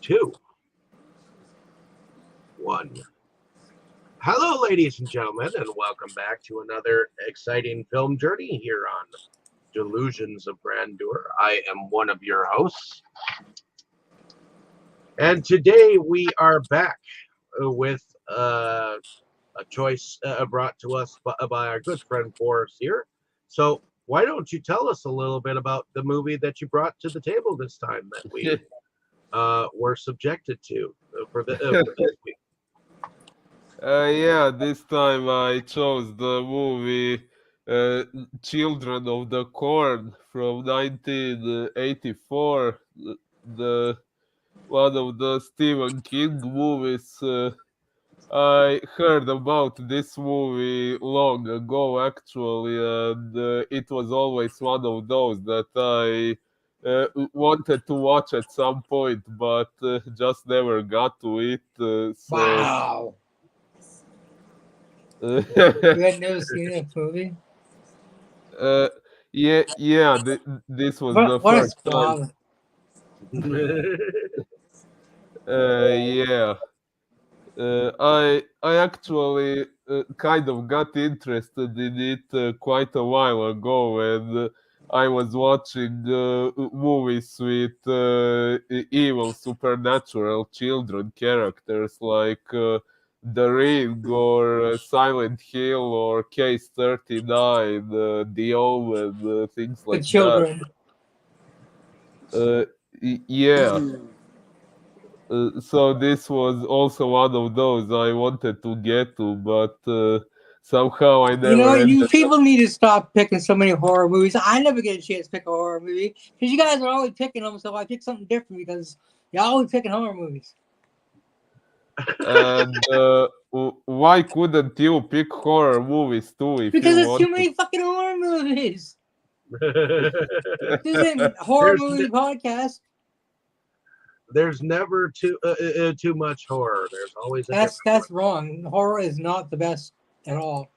Two, one. Hello, ladies and gentlemen, and welcome back to another exciting film journey here on Delusions of Grandeur. I am one of your hosts, and today we are back with a choice brought to us by our good friend Forrest here. So, why don't you tell us a little bit about the movie that you brought to the table this time that we were subjected to for this week? Yeah, this time I chose the movie uh, Children of the Corn from 1984, the one of the Stephen King movies. I heard about this movie long ago, actually, and it was always one of those that I wanted to watch at some point, but just never got to it. Wow. Uh, You had never seen that movie? Uh, yeah. This was the What a first time. squab. Yeah. I actually kind of got interested in it quite a while ago, and I was watching movies with evil supernatural children characters like The Ring or Silent Hill or Case 39, The Omen, things The like that. children. Uh, yeah. So this was also one of those I wanted to get to, but somehow I You know, never you ended up. people need to stop picking so many horror movies. I never get a chance to pick a horror movie because you guys are always picking them. So I pick something different because you're always picking horror movies. And why couldn't you pick horror movies too if Because you there's too wanted? many fucking horror movies. This isn't horror there's movie podcast. there's never too much horror. There's always a different That's wrong. Horror is not the best at all.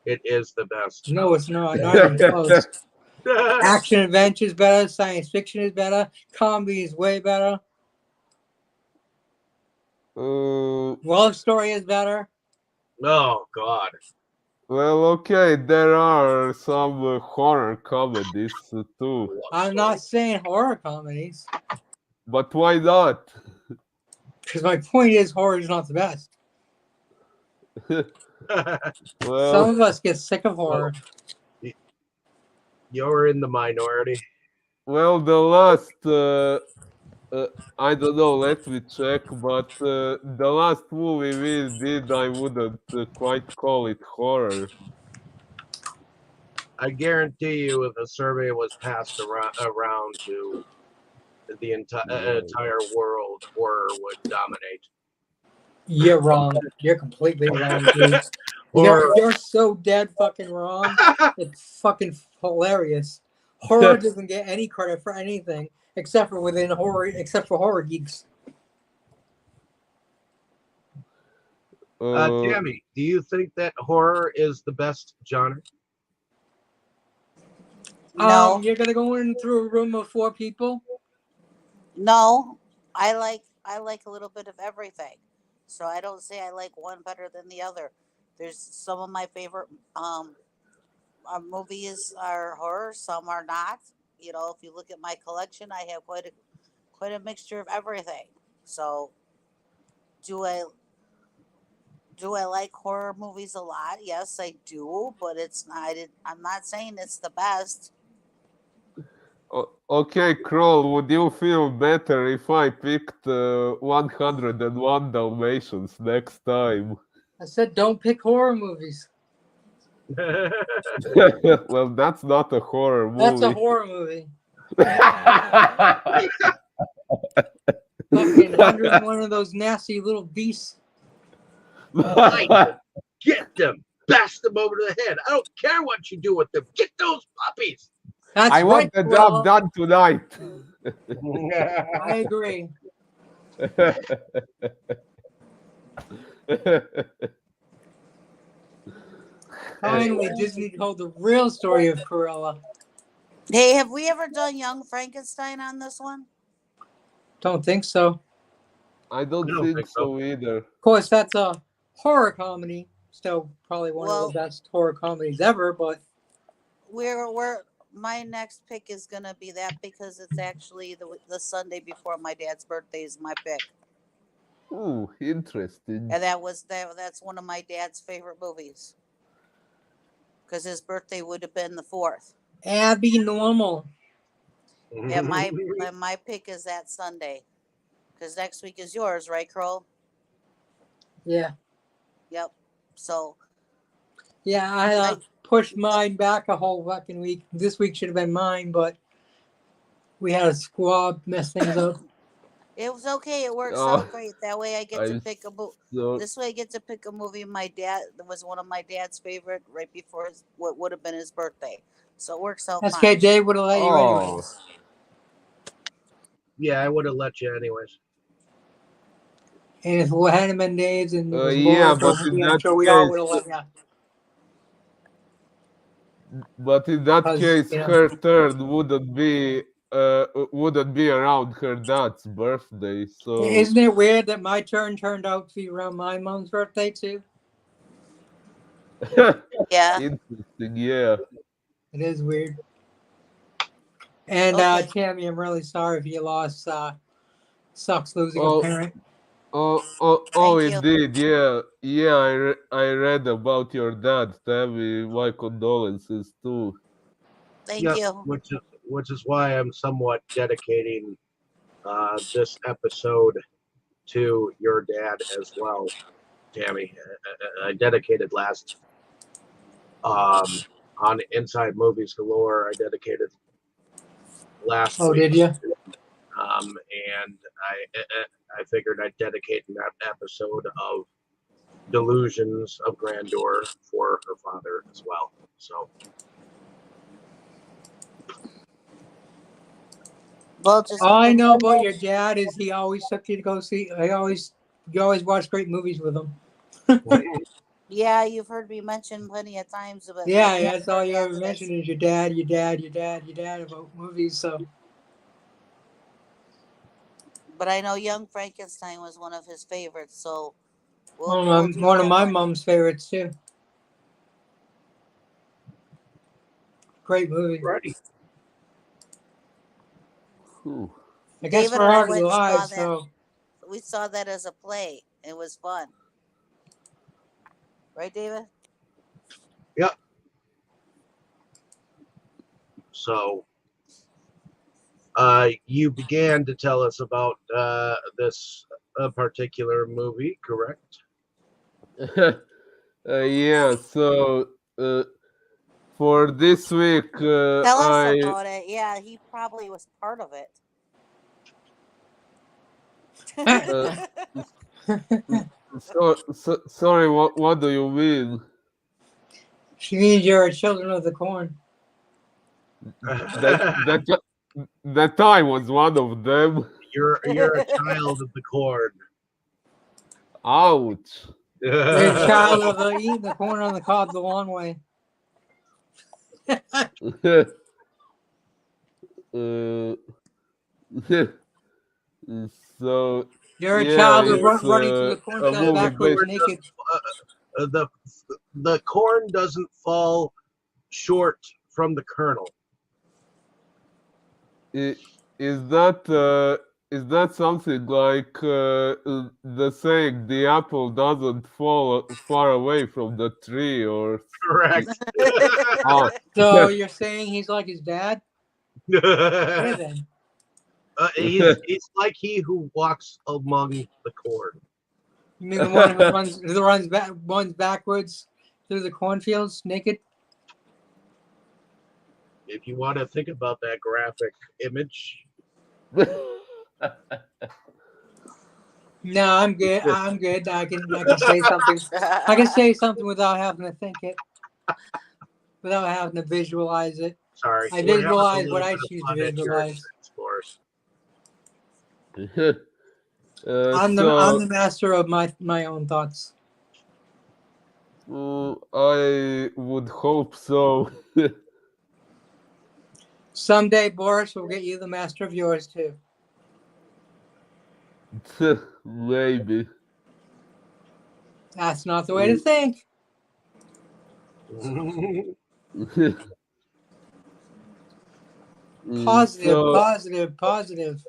It is the best. No, it's not. Not even close. Action adventure is better. Science fiction is better. Comedy is way better. Love story is better. Oh God. Well, okay, there are some horror comedies too, I'm not saying horror comedies but why not? because my point is horror is not the best. Some Well, of us get sick of horror. You're in the minority. well, the last I don't know, let me check, but the last movie we did, I wouldn't quite call it horror. I guarantee you, if a survey was passed around to the entire world, horror would dominate. You're wrong. You're completely wrong, dude. Or You're so dead fucking wrong. It's fucking hilarious. Horror doesn't get any credit for anything except for horror geeks. Tammy, do you think that horror is the best genre? No, You're gonna go in through a room of 4 people. no. I like a little bit of everything. So I don't say I like one better than the other. There's some of my favorite movies are horror, some are not. You know, if you look at my collection, I have quite a mixture of everything. So do I do I like horror movies a lot? Yes, I do, but it's not. I'm not saying it's the best. Okay, Kroll, would you feel better if I picked 101 Dalmatians next time? I said don't pick horror movies. Well, that's not a horror That's a movie. horror movie. Fucking 101 of those nasty little beasts. Get them, bash them over the head. I don't care what you do with them. Get those puppies. That's I want right, the job Cruella. done tonight. I agree. Finally, Disney told the real story of Cruella. Hey, have we ever done Young Frankenstein on this one? Don't think so. I don't don't think think so. so either. Of course, that's a horror comedy. Still, probably one Well- of the best horror comedies ever. But we're my next pick is gonna be that because it's actually the Sunday before my dad's birthday is my pick, Ooh, interesting. and that's one of my dad's favorite movies because his birthday would have been the 4th. Abby Normal. And my pick is that Sunday because next week is yours, right, Kroll? Yeah, Yep. So yeah. I pushed mine back a whole fucking week. This week should have been mine, but we had a squab mess things up. it was okay. It works Oh, out great. That way I get to I'm pick a movie. so This way I get to pick a movie my dad that was one of my dad's favorite right before what would have been his birthday. So it works out That's fine. okay. Dave would have let you Oh. anyways. Yeah, I would have let you anyways. And if it hadn't been Dave's and it was yeah, Laura's but movie, in I'm that sure we all case, would have let you. but in that Because, case, you know. her turn wouldn't be around her dad's birthday. So Isn't it weird that my turn turned out to be around my mom's birthday too? Yeah. interesting. Yeah. It is weird. And Okay. Tammy, I'm really sorry if you lost. Sucks losing Oh. a parent. Oh, Thank you. indeed. Yeah. I read about your dad, Tammy. My condolences too. Thank Yeah, you. which is why I'm somewhat dedicating this episode to your dad as well, Tammy. I dedicated last on Inside Movies Galore. I dedicated last Oh, week, did you? and I figured I'd dedicate that episode of Delusions of Grandeur for her father as well. So Well, just All I keep know in about mind- your dad is he always took you to go see. You always watch great movies with him. Yeah, you've heard me mention plenty of times about. Yeah, yeah, that's all you ever that's- mention is your dad about movies. So But I know Young Frankenstein was one of his favorites, so we'll do one of that my one. mom's favorites too. Great movie. Righty. Whew. I guess David we're and I already went and saw live, that. so We saw that as a play. It was fun. Right, David? So you began to tell us about this particular movie, correct? Yeah. So for this week, Tell us I about it. Yeah, he probably was part of it. sorry. What do you mean? she means you're children of the corn. That I was one of them. You're a child of the corn. Ouch. You're a child of the eating the corn on the cob the long way. So You're a yeah, child of it's running through the corn a field movie backwards based. naked. The corn doesn't fall short from the kernel. Is that something like the saying the apple doesn't fall far away from the tree or Correct. oh, So you're saying he's like his dad? Yeah, then. He's like he who walks among the corn. You mean the one who runs backwards through the cornfields naked? If you want to think about that graphic image, No, I'm good. I'm good. I can say something. I can say something without having to think it, without having to visualize it. sorry. I we're having a visualize what little I bit of choose to fun at your visualize. expense, Boris. I'm so the master of my own thoughts. I would hope so. Someday, Boris will get you the master of yours too. Maybe. That's not the way to think. Positive, So, positive, positive.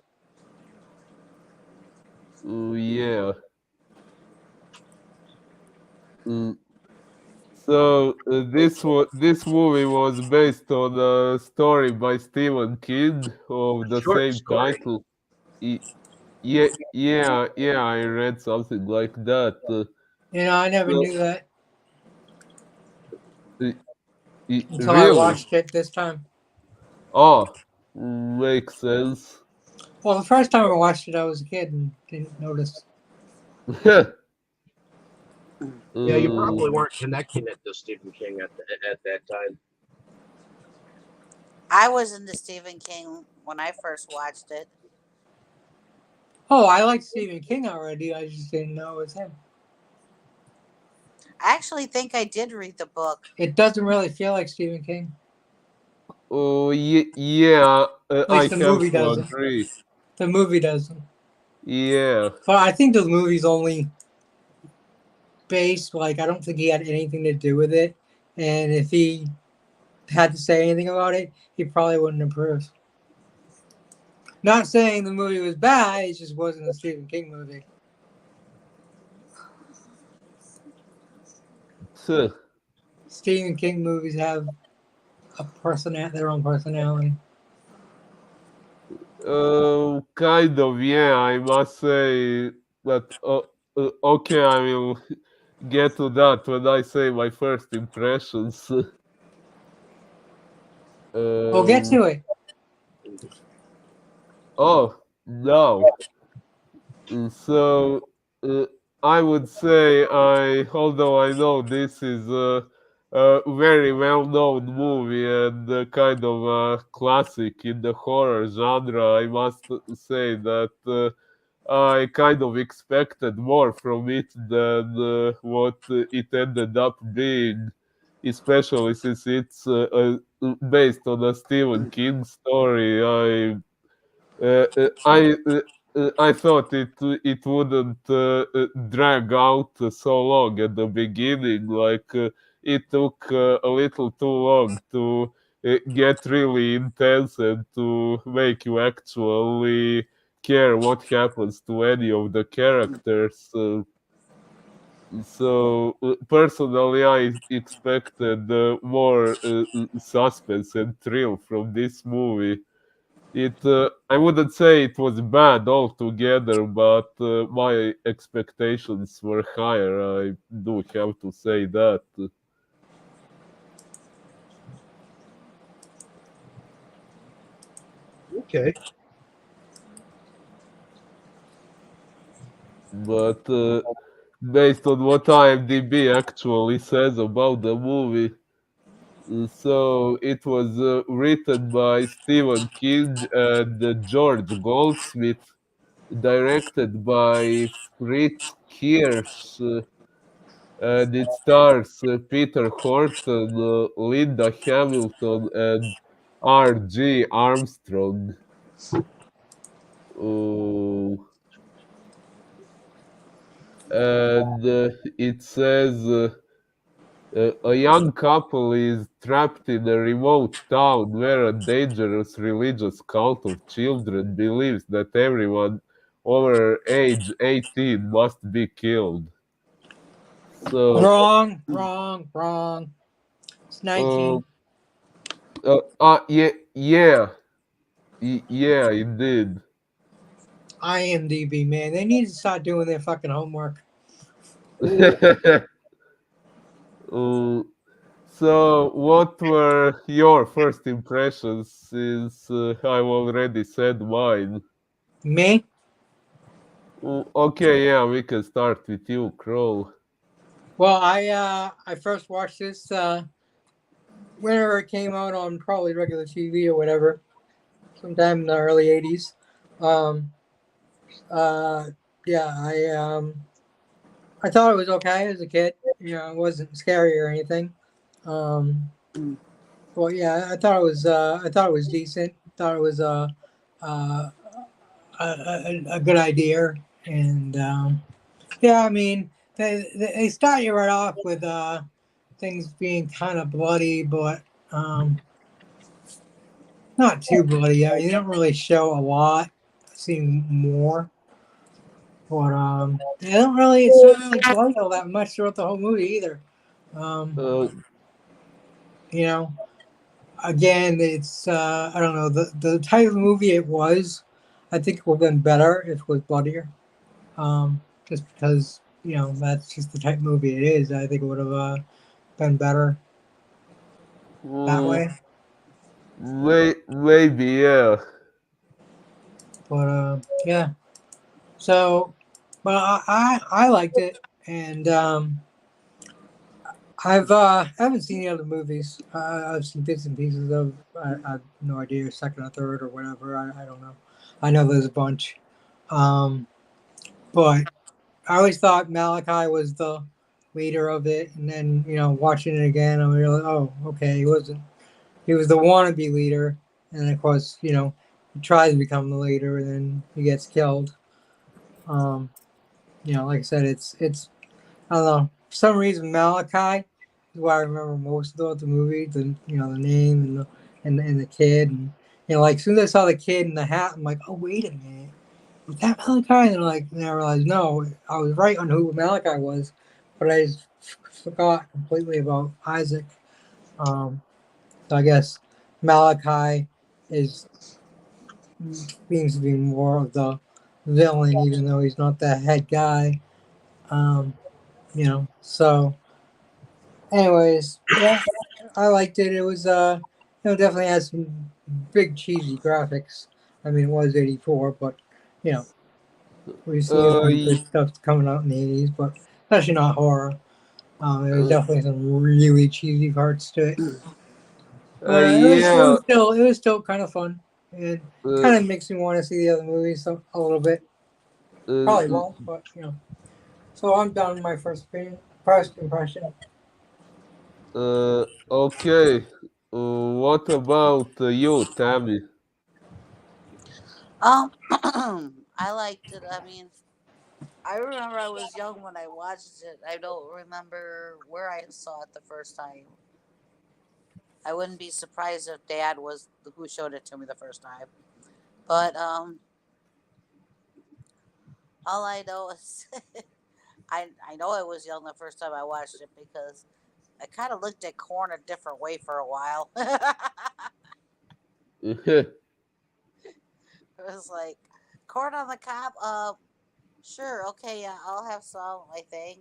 yeah. Mm, So this movie was based on a story by Stephen King of the Short same story. title. Y- Yeah, yeah, I read something like that. I never So, knew that uh, until I really? watched it this time. Oh, makes sense. Well, the first time I watched it, I was a kid and didn't notice. Yeah, you Uh, probably weren't connecting it to Stephen King at that time. I was into Stephen King when I first watched it. Oh, I like Stephen King already. I just didn't know it was him. I actually think I did read the book. It doesn't really feel like Stephen King. oh, yeah, At I least the have movie to doesn't. agree. The movie doesn't. Yeah. But I think the movie's only based, like, I don't think he had anything to do with it. And if he had to say anything about it, he probably wouldn't approve. Not saying the movie was bad, it just wasn't a Stephen King movie. Huh. Stephen King movies have their own personality. Kind of, yeah, I must say that. Okay, I will get to that when I say my first impressions. We'll get Um, to it. oh, no. So, uh, I would say although I know this is a very well-known movie and kind of a classic in the horror genre, I must say that I kind of expected more from it than what it ended up being, especially since it's based on a Stephen King story. I thought it wouldn't drag out so long at the beginning. Like it took a little too long to get really intense and to make you actually care what happens to any of the characters. So personally, I expected more suspense and thrill from this movie. I wouldn't say it was bad altogether, but my expectations were higher. I do have to say that. Okay. But based on what IMDb actually says about the movie, so it was written by Stephen King and George Goldsmith, directed by Fritz Kiersch, and it stars Peter Horton, Linda Hamilton, and R.G. Armstrong. Uh, and it says a young couple is trapped in a remote town where a dangerous religious cult of children believes that everyone over age 18 must be killed. So, Wrong, wrong, wrong. It's uh, 19. yeah, yeah, yeah, it did. IMDb, man. They need to start doing their fucking homework. Uh, so, what were your first impressions since I've already said mine? Me? Okay, yeah, we can start with you, Crow. Well, I first watched this whenever it came out on probably regular TV or whatever, sometime in the early '80s. Um, uh, yeah, I thought it was okay as a kid. It wasn't scary or anything. Um, well, yeah, I thought it was decent. Thought it was uh, a good idea, And yeah, I mean, they start you right off with things being kind of bloody, but um, not too bloody. I mean, they don't really show a lot. Seeing more, but they don't really. It's not really bloody all that much throughout the whole movie either. Um, Uh, you know, again, it's I don't know the type of movie it was. I think it would have been better if it was bloodier. Just because that's just the type of movie it is. I think it would have been better that mm, way. maybe, yeah. But yeah. So, but I liked it, and I haven't seen the other movies. I've seen bits and pieces of. I have no idea, second or third or whatever. I don't know. I know there's a bunch, um, but I always thought Malachi was the leader of it, and then watching it again, I realized, oh, okay, he wasn't. He was the wannabe leader, and then of course, he tries to become the leader, and then he gets killed. Um, like I said, it's I don't know. For some reason, Malachi is what I remember most about the movie. The name and the kid, and like as soon as I saw the kid in the hat, I'm like, oh wait a minute, was that Malachi? And I realized no, I was right on who Malachi was, but I just forgot completely about Isaac. Um, so I guess Malachi is seems to be more of the villain, even though he's not the head guy. Um, so anyways, yeah, I liked it. It was definitely has some big cheesy graphics. I mean, it was '84, but you know, we've seen some Y- good stuff coming out in the '80s, but especially not horror. There was uh, definitely some really cheesy parts to it, but yeah. it was still kind of fun. It Uh, kind of makes me want to see the other movies a little bit. Probably uh, won't, but So I'm done with my first impression. okay. What about you, Tammy? Um, I liked it. I mean, I remember I was young when I watched it. I don't remember where I saw it the first time. I wouldn't be surprised if Dad was who showed it to me the first time. But all I know is I know I was young the first time I watched it because I kind of looked at corn a different way for a while. It was like corn on the cob. Sure, okay, yeah, I'll have some. I think.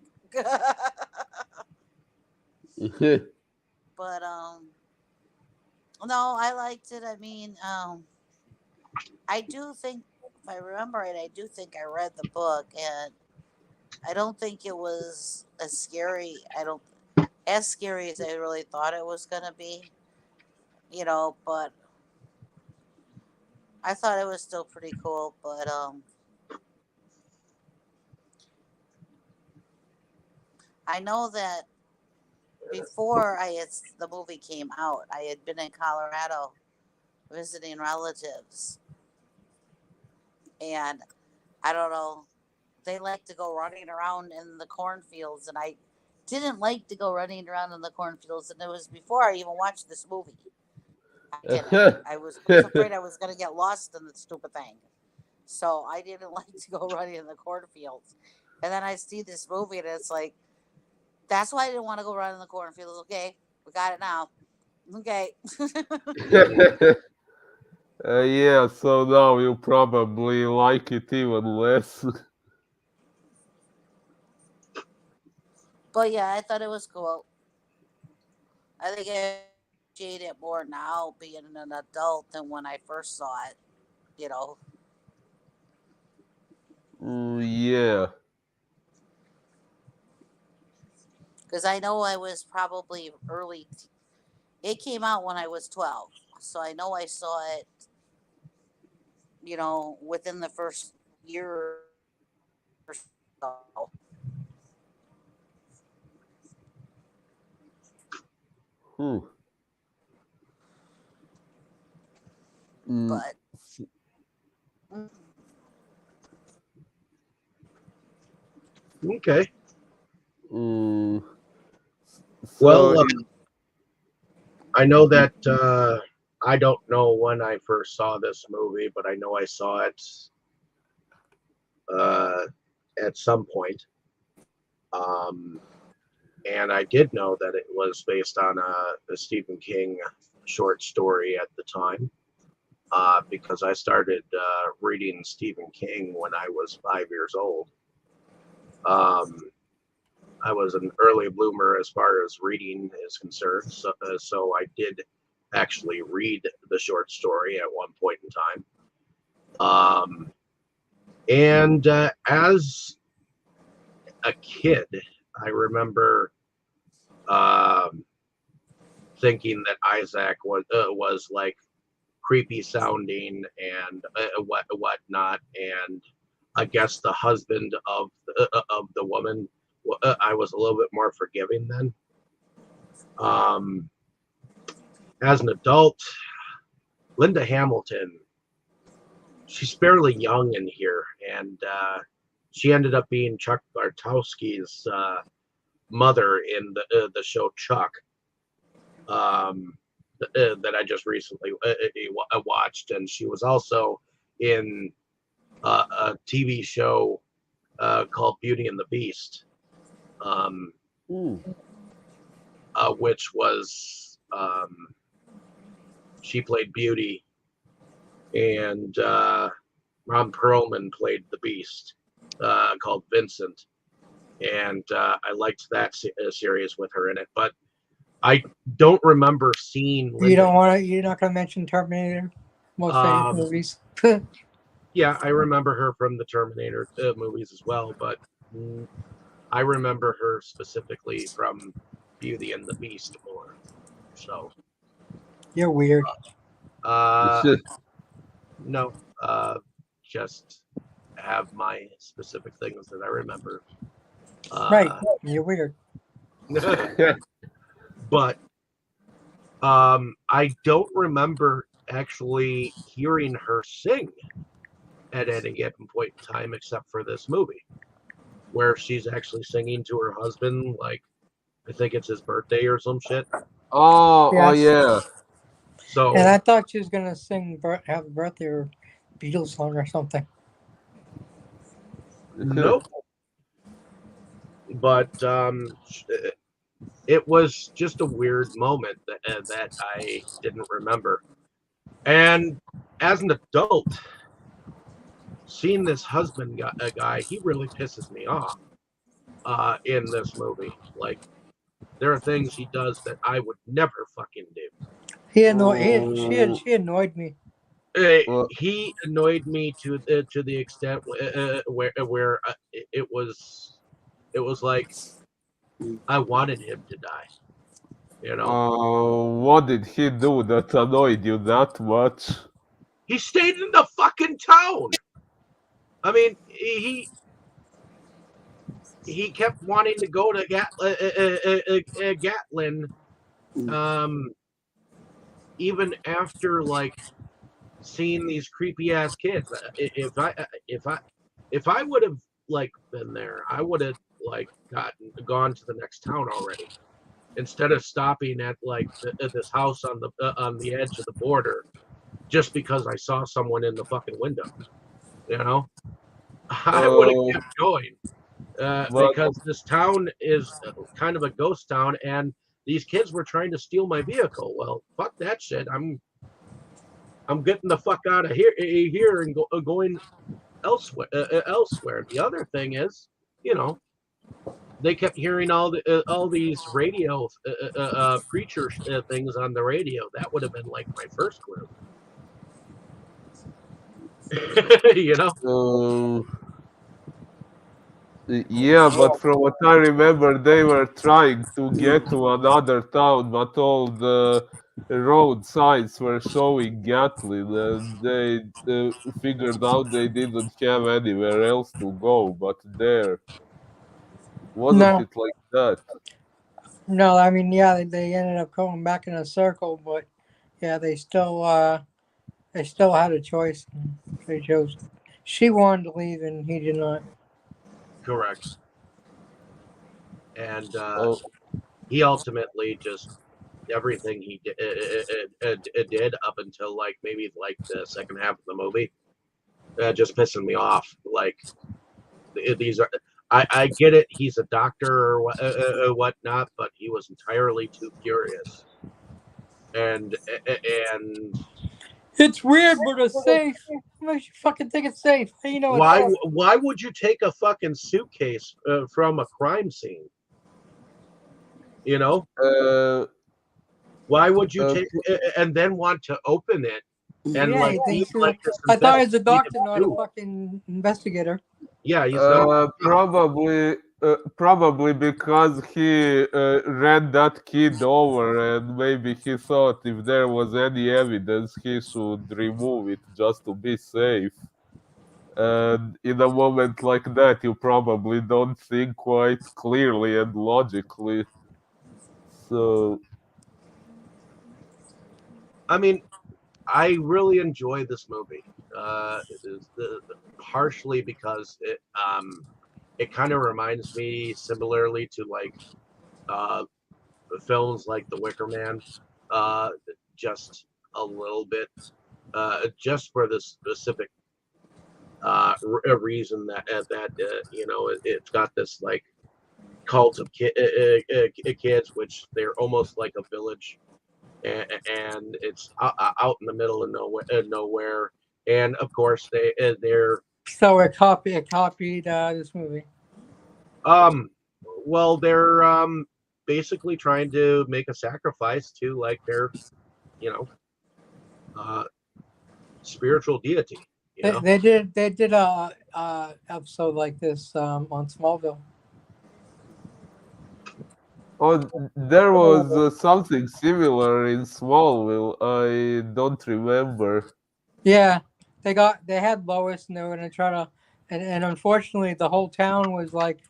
But no, I liked it. I mean, I do think if I remember right, I do think I read the book, and I don't think it was as scary. I don't as scary as I really thought it was gonna be. But I thought it was still pretty cool. But I know that before the movie came out, I had been in Colorado visiting relatives, and I don't know. They like to go running around in the cornfields, and I didn't like to go running around in the cornfields. And it was before I even watched this movie. I didn't. I was afraid I was gonna get lost in the stupid thing, so I didn't like to go running in the cornfields. And then I see this movie, and it's like that's why I didn't want to go run in the cornfields. Okay, we got it now. Okay. Yeah, so now you probably like it even less. But yeah, I thought it was cool. I think I appreciate it more now being an adult than when I first saw it. You know, Yeah. because I know I was probably It came out when I was 12, so I know I saw it. Within the first year or so. Hmm. Mm, But s- mm, Okay. Mm, Well, so I know that I don't know when I first saw this movie, but I know I saw it uh, at some point. Um, and I did know that it was based on a Stephen King short story at the time, because I started reading Stephen King when I was 5 years old. Um, I was an early bloomer as far as reading is concerned, so I did actually read the short story at one point in time. And as a kid, I remember um, thinking that Isaac was like creepy sounding and whatnot, and I guess the husband of the woman. I was a little bit more forgiving then. Um, as an adult, Linda Hamilton, she's fairly young in here, and she ended up being Chuck Bartowski's mother in the show Chuck, that I just recently watched, and she was also in a TV show called Beauty and the Beast, um, which was she played Beauty, and Ron Perlman played the Beast, called Vincent, and I liked that series with her in it. But I don't remember seeing Linda. You're not going to mention Terminator? Most famous movies. Yeah, I remember her from the Terminator movies as well, but I remember her specifically from Beauty and the Beast more. So You're weird. No, just have my specific things that I remember. Right, you're weird. But I don't remember actually hearing her sing at any given point in time, except for this movie, where she's actually singing to her husband, like I think it's his birthday or some shit. Oh yeah. So, and I thought she was gonna sing "Happy Birthday" or Beatles song or something. nope. But it was just a weird moment that I didn't remember. And as an adult, seeing this husband guy, he really pisses me off in this movie. Like, there are things he does that I would never fucking do. She annoyed me. He annoyed me to the extent where it was like I wanted him to die. You know. What did he do that annoyed you that much? He stayed in the fucking town. I mean, he kept wanting to go to Gatlin, even after like seeing these creepy ass kids. If I would have like been there, I would have like gone to the next town already, instead of stopping at like this house on the edge of the border just because I saw someone in the fucking window. You know, I would have kept going. Because this town is kind of a ghost town, and these kids were trying to steal my vehicle. Well, fuck that shit. I'm getting the fuck out of here and going elsewhere. The other thing is, you know, they kept hearing all these radio preacher things on the radio. That would have been like my first clue. You know. Yeah, but from what I remember, they were trying to get to another town, but all the road signs were showing Gatlin, and they figured out they didn't have anywhere else to go but there. Wasn't it like that? No, I mean, yeah, they ended up going back in a circle, but yeah, they still had a choice. They chose. She wanted to leave, and he did not. Correct. and Oh, he ultimately just everything he did up until like maybe like the second half of the movie, just pissing me off. Like these are. I get it. He's a doctor or whatnot, but he was entirely too furious. And It's weird, but it's safe. What makes you fucking think it's safe? How you know it's why safe? why would you take a fucking suitcase from a crime scene? You know, uh, why would you uh, take and then want to open it and Yeah, like he use thinks he's like this I thought he was a investigative doctor, not a tool? fucking investigator. Yeah, he's not. probably because he ran that kid over, and maybe he thought if there was any evidence, he should remove it just to be safe. And in a moment like that, you probably don't think quite clearly and logically. So, I mean, I really enjoy this movie. Partially because it kind of reminds me similarly to like uh, films like The Wicker Man, uh, just a little bit, just for the specific reason that you know it's got this like cult of kids, which they're almost like a village, and it's out in the middle of nowhere. And of course, they're So it copied this movie. um well they're basically trying to make a sacrifice to like their you know uh spiritual deity. You know, They did a episode like this on Smallville. oh, there was something similar in Smallville. I don't remember. Yeah, they had Lois and they were gonna try to and unfortunately the whole town was like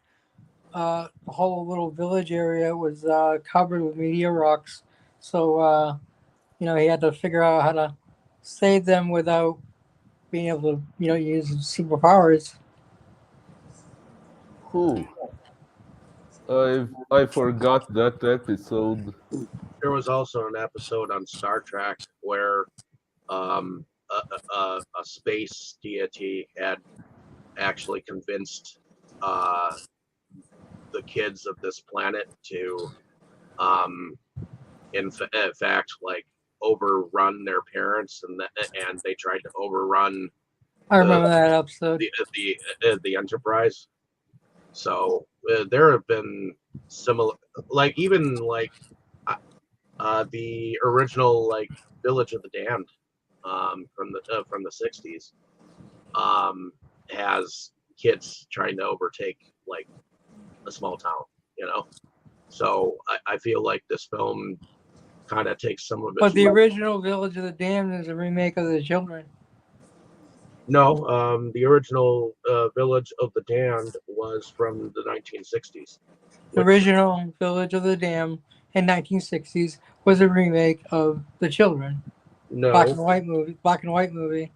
the whole little village area was covered with meteor rocks. So you know he had to figure out how to save them without being able to use superpowers. Who? I forgot that episode. there was also an episode on Star Trek where a space deity had actually convinced the kids of this planet to um in fact like overrun their parents, and they tried to overrun I the remember that episode. the Enterprise. So there have been similar, like even like the original like Village of the Damned from the 60s um, has kids trying to overtake like a small town, you know. So I feel like this film kind of takes some of its. But the original Village of the Damned is a remake of The Children. No, the original Village of the Damned was from the 1960s. The original Village of the Damned in 1960s was a remake of The Children. Black and No, white movie. Black and white movie.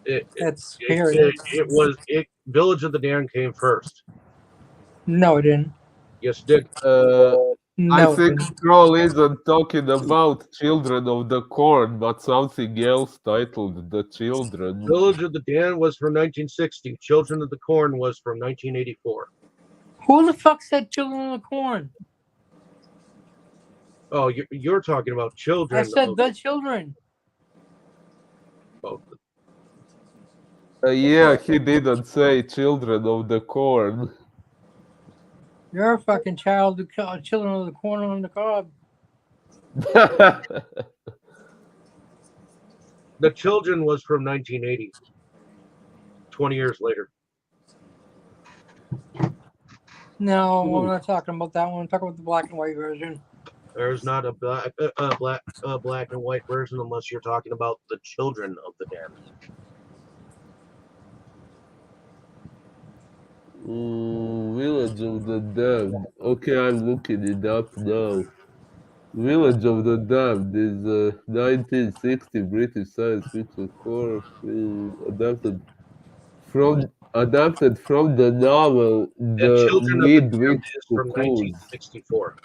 it it, That's period. it was it. Village of the Damned came first. No, it didn't. Yes, it did. Uh, I No, it think didn't. Troll isn't talking about Children of the Corn, but something else titled The Children. Village of the Damned was from 1960. Children of the Corn was from 1984. Who the fuck said Children of the Corn? Oh, you're talking about Children. I said The Children. Both. Yeah, he didn't say Children of the Corn. You're a fucking child who Children of the Corn on the cob. The Children was from 1980. 20 years later. No, I'm not talking about that one. I'm talking about the black and white version. There's not a black and white version unless you're talking about the Children of the Damned. Village of the Damned. Okay, I'm looking it up now. Village of the Damned is a 1960 British science fiction horror film adapted from adapted from the novel And The Children of the Damned Midwich is from Cuckoos. 1964.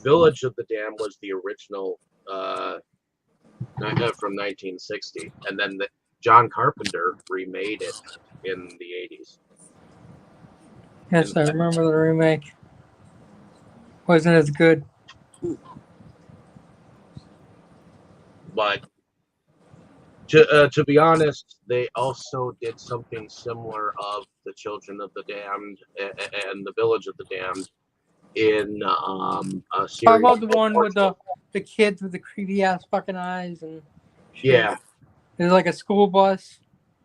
Village of the Damned was the original from 1960, and then John Carpenter remade it in the 80s. Yes, I remember the remake. Wasn't as good. But to be honest, they also did something similar of the Children of the Damned and the Village of the Damned in a How series. about the one with the kids with the creepy ass fucking eyes and shit? Yeah. There's like a school bus.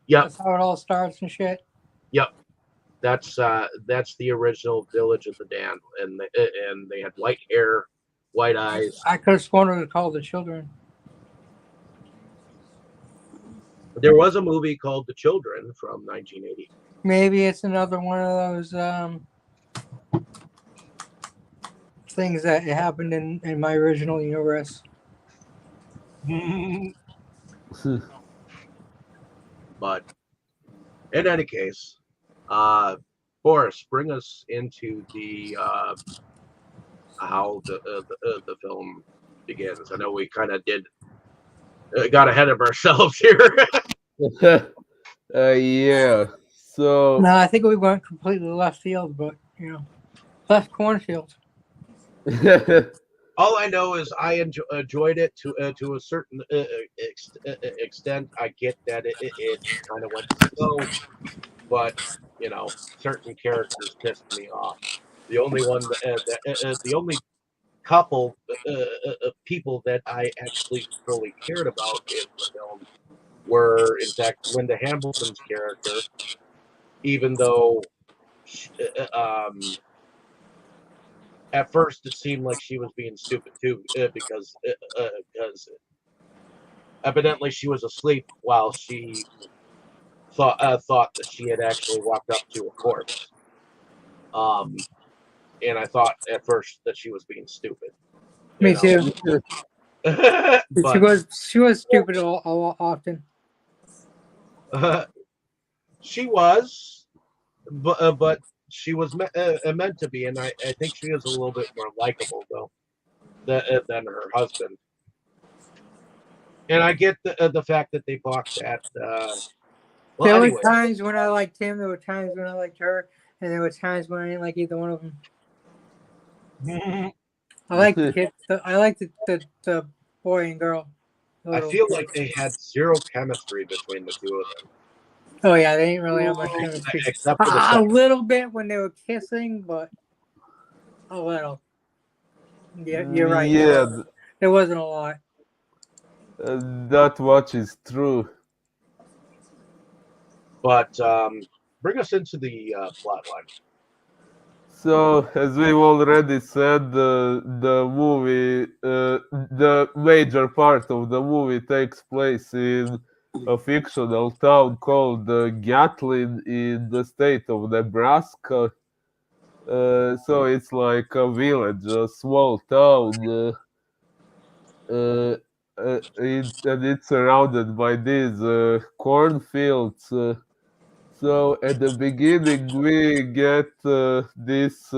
Yep. That's how it all starts and shit. Yep. That's the original Village of the Damned, and they had white hair, white eyes. I could have sworn it was called The Children. There was a movie called The Children from 1980. Maybe it's another one of those things that happened in my original universe. But in any case, Boris, bring us into the how the film begins. I know we kind of got ahead of ourselves here. Yeah. So No, I think we went completely left field, but left cornfield. All I know is I enjoyed it to a certain extent. I get that it kind of went slow, but certain characters pissed me off. The only one, the only couple people that I actually fully cared about in the film were, in fact, Linda Hamilton's character, even though at first it seemed like she was being stupid too, because evidently she was asleep while she thought that she had actually walked up to a corpse. And I thought at first that she was being stupid. Me too. But She was stupid all often. she was, but she was meant to be, and I think she is a little bit more likable though than her husband. And I get the fact that they bought that. There Anyway. were times when I liked him. There were times when I liked her, and there were times when I didn't like either one of them. I like the kid. I like the boy and girl. I feel like they had zero chemistry between the two of them. Oh yeah, they didn't really have much chemistry. Except for the A little bit when they were kissing, but a little. Yeah, you're right. Yeah, There wasn't a lot. that much is true. But bring us into the plot line. So, as we've already said, the movie, the major part of the movie takes place in a fictional town called Gatlin in the state of Nebraska. So it's like a village, a small town, and it's surrounded by these cornfields. So at the beginning, we get this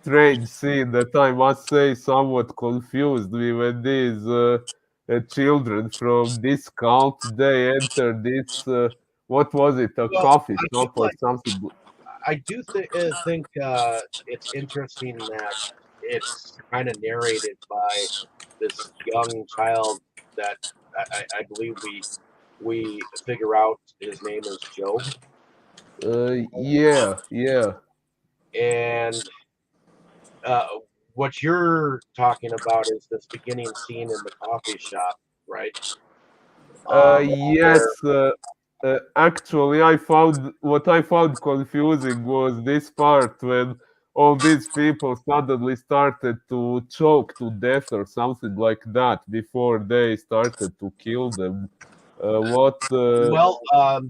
strange scene that I must say somewhat confused me when these children from this cult they enter this what was it, a coffee shop or something. I do think it's interesting that it's kind of narrated by this young child that I believe we figure out his name is Joe. Yeah. And what you're talking about is this beginning scene in the coffee shop, right? Yes. Actually, what I found confusing was this part when all these people suddenly started to choke to death or something like that before they started to kill them. Well,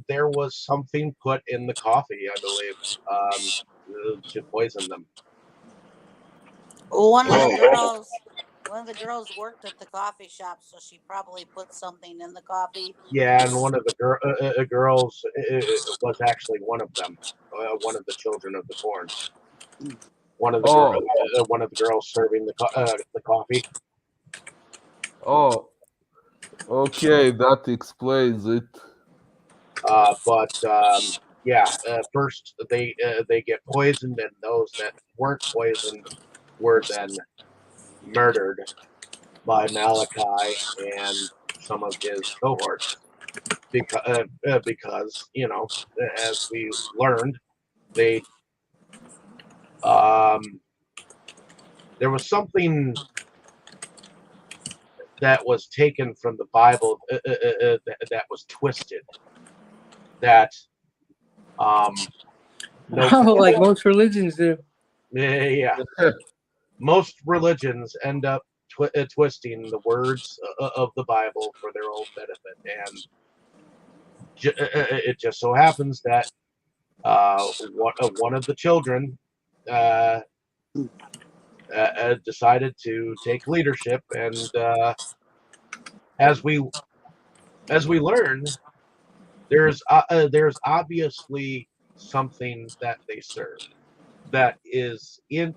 there was something put in the coffee, I believe, to poison them. One of the girls, One of the girls worked at the coffee shop, so she probably put something in the coffee. Yeah, and one of the girls was actually one of them, one of the children of the corn. Oh, One of the girls serving the coffee. oh, okay, that explains it. But yeah, first they get poisoned, and those that weren't poisoned were then murdered by Malachi and some of his cohorts because as we learned, they um, there was something that was taken from the Bible that was twisted. That no, Like most religions do. yeah, most religions end up twisting the words of the Bible for their own benefit, and it just so happens that one of the children uh, decided to take leadership, and as we learn, there's obviously something that they serve that is in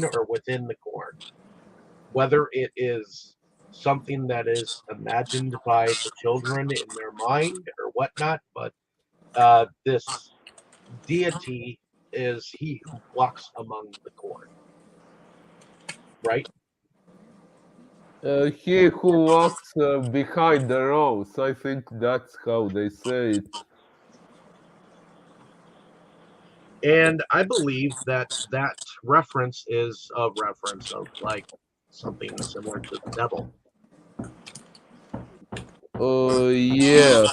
or within the corn, whether it is something that is imagined by the children in their mind or whatnot, but this deity is he who walks among the corn, right? He who walks behind the rose, I think that's how they say it. And I believe that that reference is a reference of like something similar to the devil. Yeah.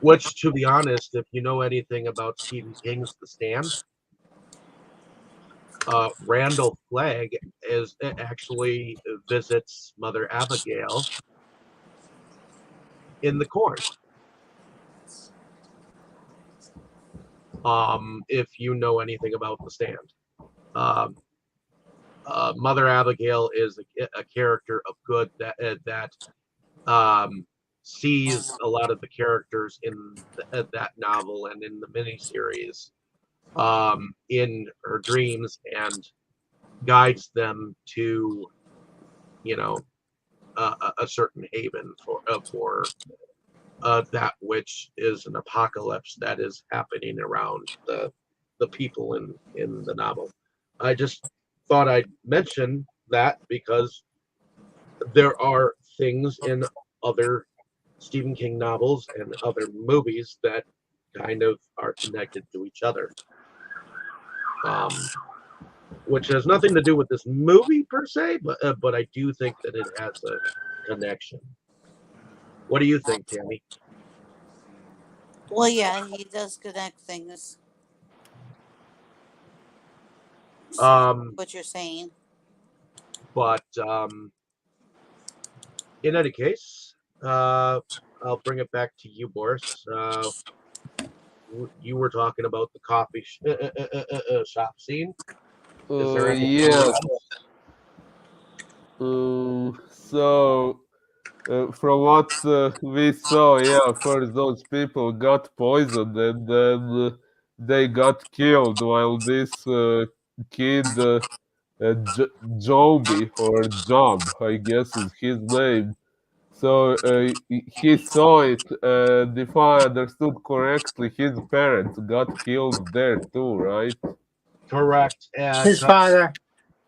Which, to be honest, if you know anything about Stephen King's The Stand, Randall Flagg actually visits Mother Abigail in the corn. If you know anything about The Stand, um, Mother Abigail is a character of good that sees a lot of the characters in that novel and in the miniseries in her dreams and guides them to, you know, a certain haven for that which is an apocalypse that is happening around the people in the novel. I just thought I'd mention that because there are things in other Stephen King novels and other movies that kind of are connected to each other, um, which has nothing to do with this movie per se, but I do think that it has a connection. What do you think, Tammy? Well, yeah, he does connect things. What you're saying. But in any case, I'll bring it back to you, Boris. You were talking about the coffee shop scene. Is there anything Yeah. else? So, from what we saw, yeah, first those people got poisoned and then they got killed while this kid, Joby or Job, I guess is his name. So he saw it, and if I understood correctly, his parents got killed there too, right? Correct. His father.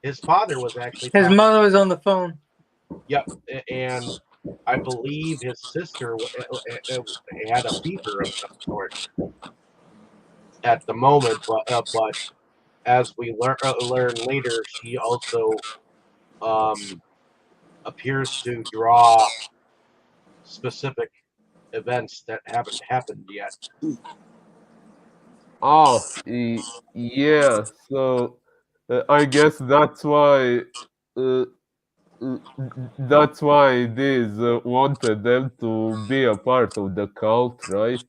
His father was actually His talking. mother was on the phone. Yep, and I believe his sister had a fever of some sort at the moment, but as we learn later, she also um, appears to draw specific events that haven't happened yet. Oh, yeah. So I guess uh, that's why these wanted them to be a part of the cult, right?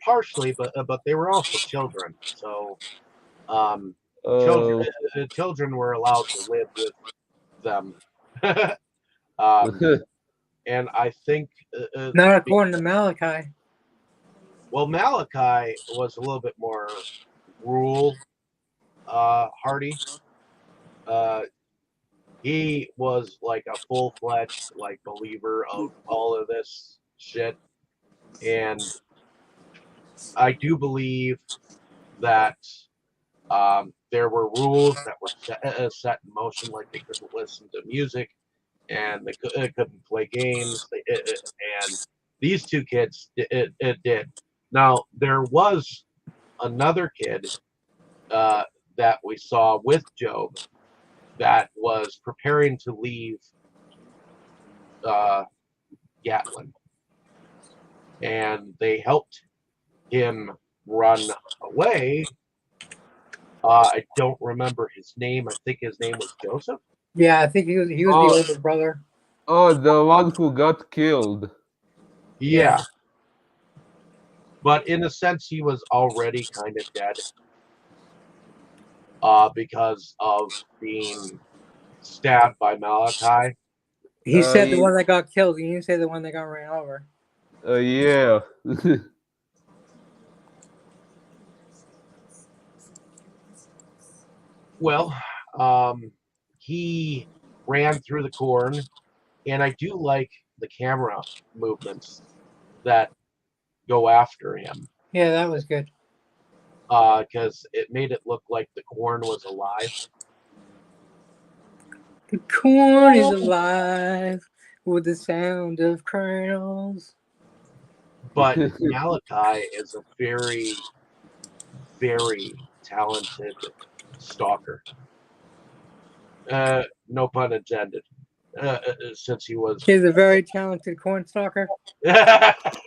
Partially, but they were also children, so um, children Uh, children were allowed to live with them. um, and I think Not according to Malachi. well, Malachi was a little bit more rule hardy. Uh, he was like a full-fledged like believer of all of this shit, and I do believe that there were rules that were set in motion, like they couldn't listen to music and they couldn't play games. And these two kids it did. Now there was another kid that we saw with Job that was preparing to leave uh, Gatlin, and they helped him run away. I don't remember his name. I think his name was Joseph. Yeah, I think he was the Oh. older brother. Oh, the one who got killed. Yeah. But in a sense, he was already kind of dead because of being stabbed by Malachi. He said the he- one that got killed. He didn't say the one that got ran over. yeah. Well, he ran through the corn, and I do like the camera movements that go after him Yeah, that was good. because it made it look like the corn was alive. The corn is alive with the sound of kernels. But Malachi is a very, very talented stalker. No pun intended. Since he was He's a very talented corn stalker.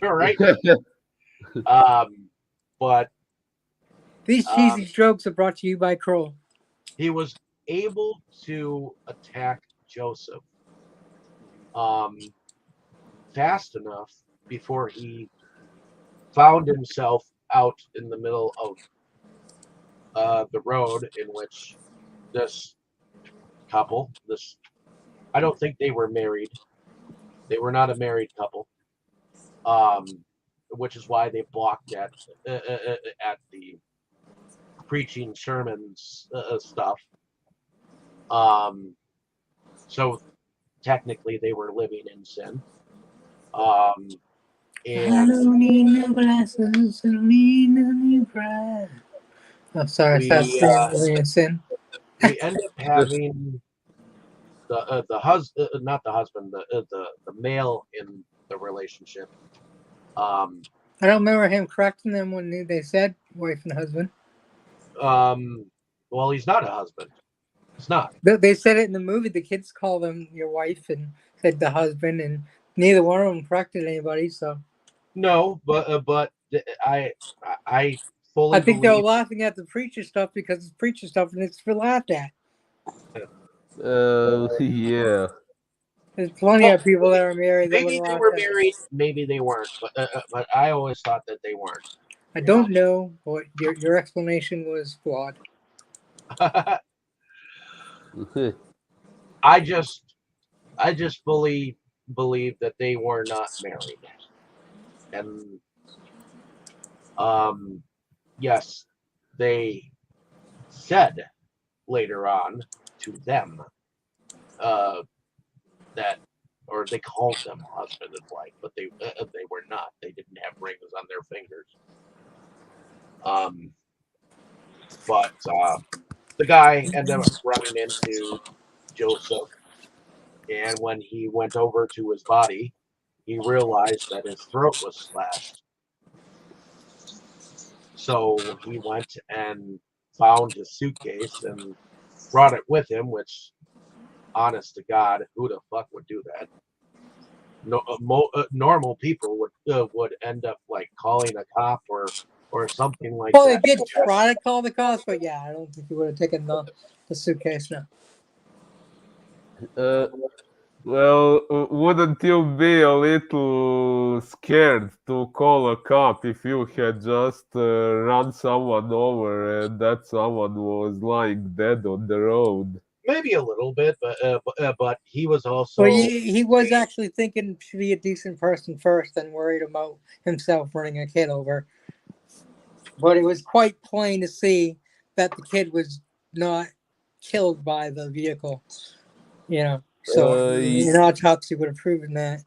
right. But These cheesy jokes are brought to you by Kroll. he was able to attack Joseph fast enough before he found himself out in the middle of the road in which this couple, I don't think they were married. They were not a married couple, which is why they blocked at the preaching sermons stuff. So technically, they were living in sin. I And don't need no glasses. I don't need no new bread. Oh, sorry, that's living in sin. we end up having the husband, not the husband, the male in the relationship. I don't remember him correcting them when they said wife and husband. Well, he's not a husband. He's not. They said it in the movie. The kids called him your wife and said the husband, and neither one of them corrected anybody. So No, but I fully I think they were believe. laughing at the preacher stuff because it's preacher stuff and it's for laughed at. Yeah. There's plenty of people that are married that would Maybe they laugh were at it. married, maybe they weren't, but I always thought that they weren't. I don't know, but your explanation was flawed. I just fully believe that they were not married, and yes, they said later on to them that, or they called them husband and wife, but they were not. They didn't have rings on their fingers. But the guy ended up running into Joseph, and when he went over to his body, he realized that his throat was slashed. So he went and found his suitcase and brought it with him, which, honest to God, who the fuck would do that? No, normal people would end up like calling a cop or something like Well, that. they did try to call the cops, but yeah, I don't think he would have taken the suitcase now. Well, wouldn't you be a little scared to call a cop if you had just run someone over and that someone was lying dead on the road? Maybe a little bit, but he was also Well, he was actually thinking to be a decent person first and worried about himself running a kid over. But it was quite plain to see that the kid was not killed by the vehicle. So Y- an autopsy would have proven that.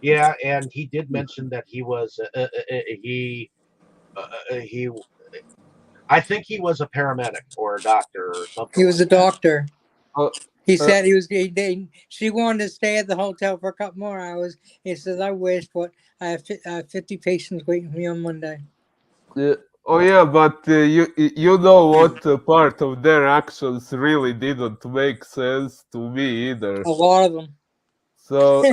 yeah, and he did mention that he was he. I think he was a paramedic or a doctor or something He was like a doctor. uh, He uh, said she wanted to stay at the hotel for a couple more hours. He says, I wish, but I have 50 patients waiting for me on Monday. uh, oh yeah, but you know what part of their actions really didn't make sense to me either. A lot of them. So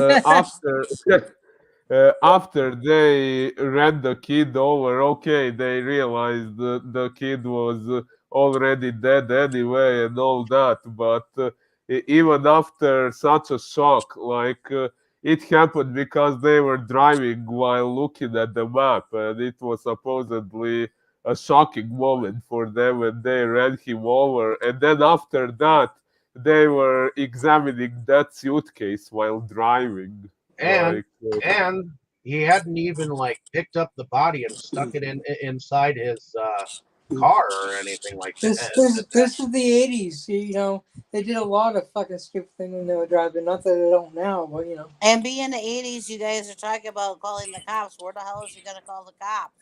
after they ran the kid over, okay, they realized the kid was already dead anyway and all that. But even after such a shock, like it happened because they were driving while looking at the map, and it was supposedly a shocking moment for them when they ran him over. And then after that, they were examining that suitcase while driving. and Like, and he hadn't even like picked up the body and stuck it inside his car or anything like that. This is the 80s. They did a lot of fucking stupid things when they were driving. Not that they don't now, but And being the 80s, you guys are talking about calling the cops. Where the hell is he going to call the cops?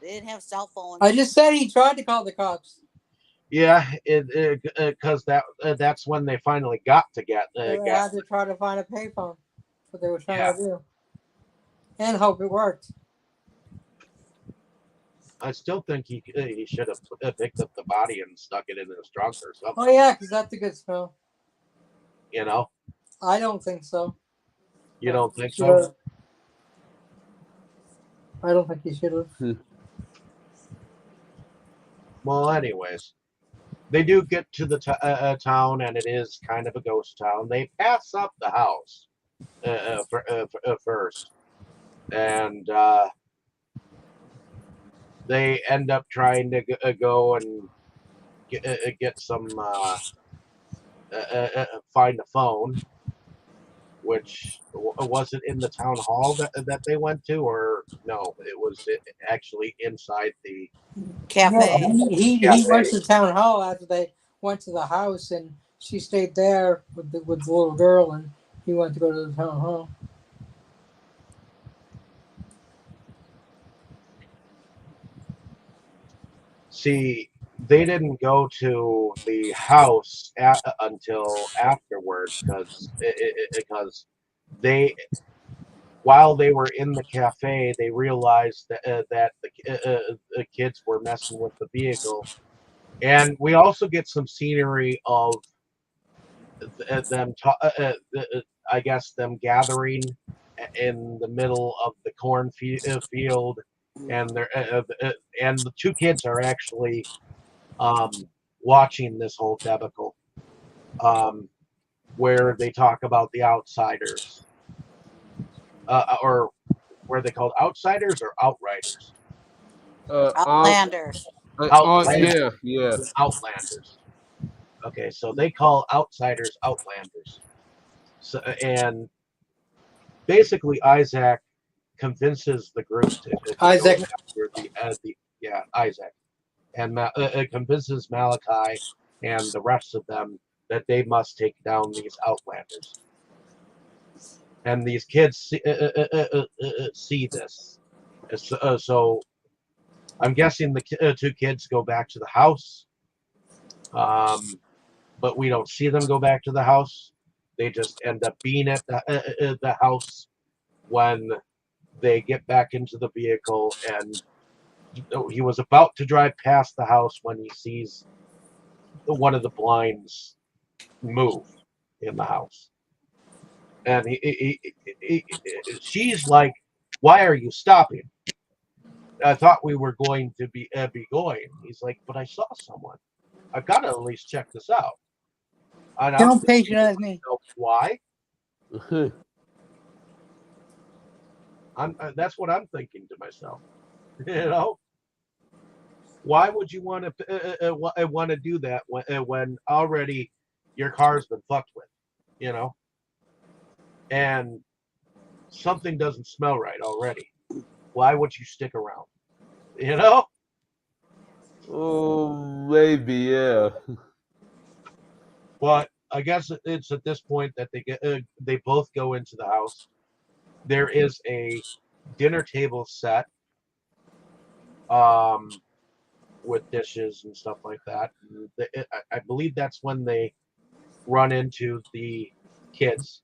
They didn't have cell phones. I just said he tried to call the cops. Yeah, because that's when they finally got to They had to try to find a payphone. That's what they were trying to do. And hope it worked. I still think he should have picked up the body and stuck it in his trunk or something. Oh, yeah, because that's a good smell. You know, I don't think so. you don't think so? I don't think he should have. Well, anyways, they do get to the town, and it is kind of a ghost town. They pass up the house first, and they end up trying to go and get some find a phone, which was it in the town hall that they went to, or no? It was actually inside the Cafe. He went to town hall after they went to the house, and she stayed there with the little girl, and he went to go to the town hall. See, they didn't go to the house until afterwards because they while they were in the cafe they realized that the kids were messing with the vehicle, and we also get some scenery of them I guess them gathering in the middle of the cornfield, and and the two kids are actually watching this whole debacle, where they talk about the outsiders, or were they called outsiders or outriders? Outlanders. Outlanders. yeah. Outlanders. Okay, so they call outsiders outlanders. So, and basically, Isaac convinces the group to Isaac. go after Isaac, and convinces Malachi and the rest of them that they must take down these outlanders. And these kids see this. So I'm guessing the two kids go back to the house, but we don't see them go back to the house. They just end up being at the house when they get back into the vehicle, and he was about to drive past the house when he sees one of the blinds move in the house, and she's like, "Why are you stopping? I thought we were going to be going." He's like, "But I saw someone. I've got to at least check this out." And Don't patronize me. Why? That's what I'm thinking to myself. You know, why would you want to do that when already your car's been fucked with? You know, and something doesn't smell right already. Why would you stick around? You know, Oh, maybe, yeah. but I guess it's at this point that they both go into the house. There is a dinner table set, um, with dishes and stuff like that. I believe that's when they run into the kids.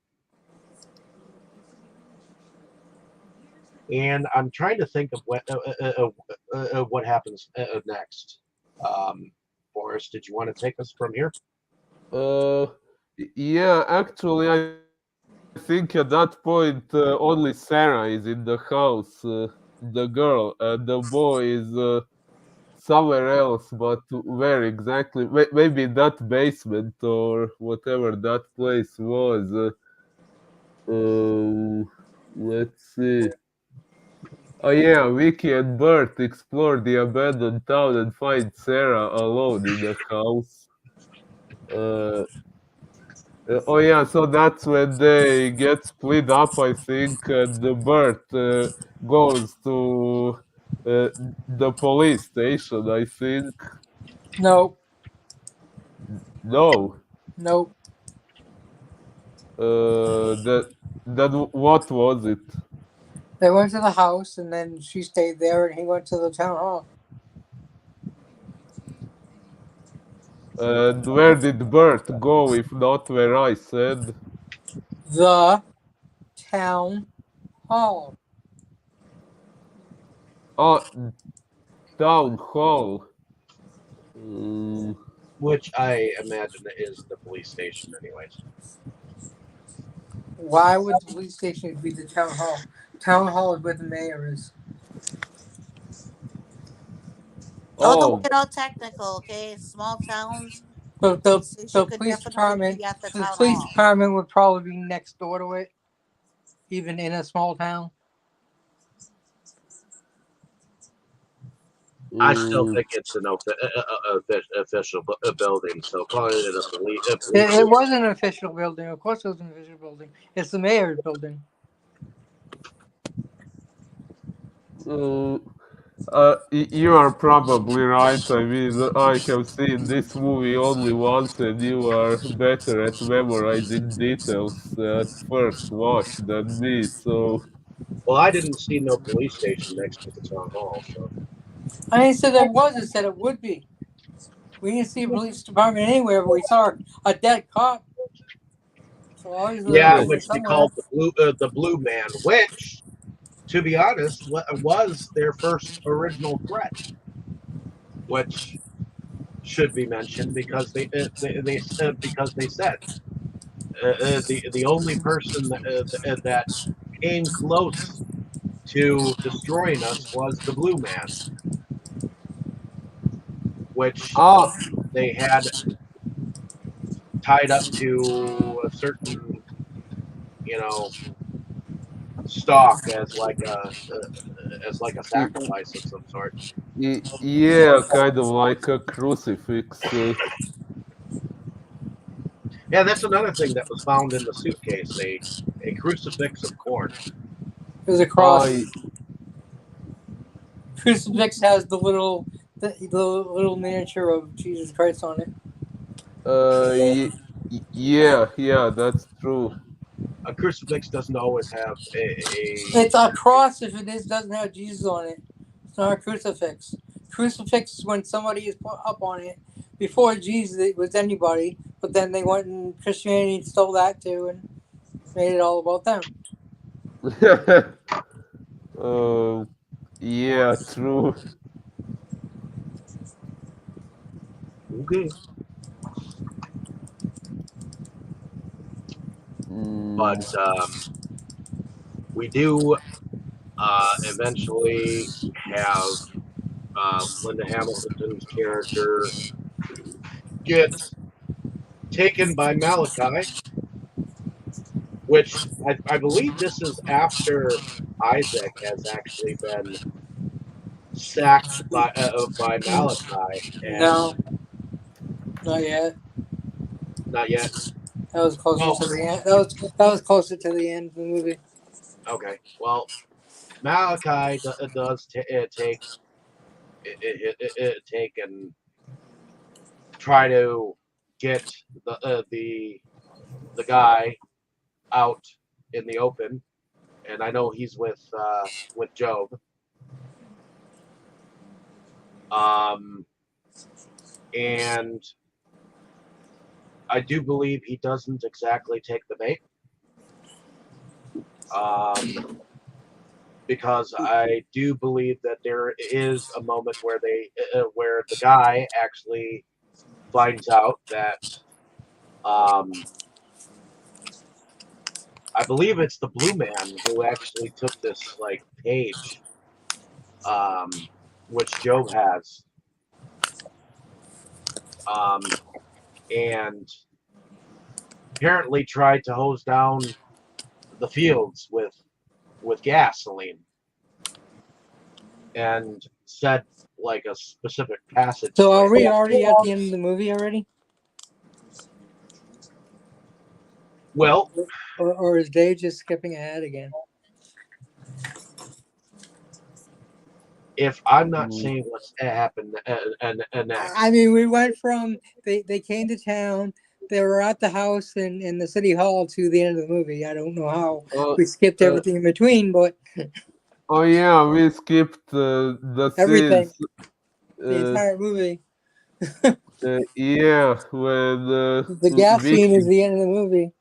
And I'm trying to think of what happens next. Boris, did you want to take us from here? Uh, yeah, actually, I think at that point only Sarah is in the house, the girl, and the boy is somewhere else, but where exactly? Maybe in that basement or whatever that place was. Let's see. Oh yeah, Vicky and Bert explore the abandoned town and find Sarah alone in the house. Uh, oh yeah, so that's when they get split up, I think, and the Bert goes to uh, the police station, I think. Nope. No, Nope. that what was it? They went to the house, and then she stayed there, and he went to the town hall. And where did Bert go if not where I said? The town hall. Oh, town hall. Mm, Which I imagine is the police station, anyways. Why would the police station be the town hall? Town hall is where the mayor is. Don't oh, get all technical, okay? Small towns, The police station the could police definitely department be at the the town police hall. department would probably be next door to it, even in a small town. I still mm, think it's an official building, so calling it a police It station. was an official building. Of course, it was an official building. It's the mayor's building. uh, you are probably right. I mean, I have seen this movie only once, and you are better at memorizing details at first watch than me. So, Well, I didn't see no police station next to the town hall, so I didn't say there was. It said it would be. We didn't see a police department anywhere, but we saw a dead cop. So obviously there yeah, was one which they somewhere. called the blue man, which, to be honest, was their first original threat, which should be mentioned because because they said the only person that came close to destroying us was the blue man, which ah, they had tied up to a certain, you know, stock as like a y- sacrifice of some sort. yeah, kind of like a crucifix. Yeah, that's another thing that was found in the suitcase, a crucifix of corn. It was a cross. I, Crucifix has the little miniature of Jesus Christ on it. yeah, yeah, that's true. A crucifix doesn't always have It's a cross if it doesn't have Jesus on it. It's not a crucifix. Crucifix is when somebody is put up on it. Before Jesus, it was anybody, but then they went and Christianity stole that too and made it all about them. uh, yeah, true. okay, but Mm, we do eventually have Linda Hamilton's character get taken by Malachi which I believe this is after Isaac has actually been sacked by Malachi, and No, not yet. not yet. That was closer Oh, to the end. That was closer to the end of the movie. okay. Well, Malachi does take take and try to get the guy out in the open, and I know he's with Job. And I do believe he doesn't exactly take the bait, because I do believe that there is a moment where where the guy actually finds out that I believe it's the blue man who actually took this like page, which Job has, and apparently tried to hose down the fields with gasoline, and said like a specific passage. So are Like, we already at the end of the movie already, well, or is Dave just skipping ahead again? if I'm not saying what's happened and next, I mean, we went from they came to town, they were at the house in the city hall to the end of the movie. I don't know how we skipped everything in between, but Oh yeah, we skipped the everything, scenes. the entire movie. Yeah, when The gas scene Vicky, is the end of the movie.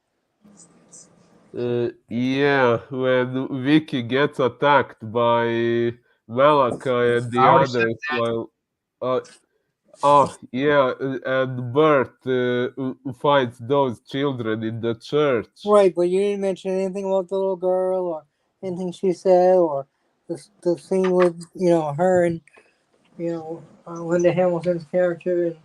yeah, when Vicky gets attacked by Malachi and I the already said others, while uh, oh yeah, and Bert finds those children in the church. Right, but you didn't mention anything about the little girl or anything she said, or the scene with her and Linda Hamilton's character and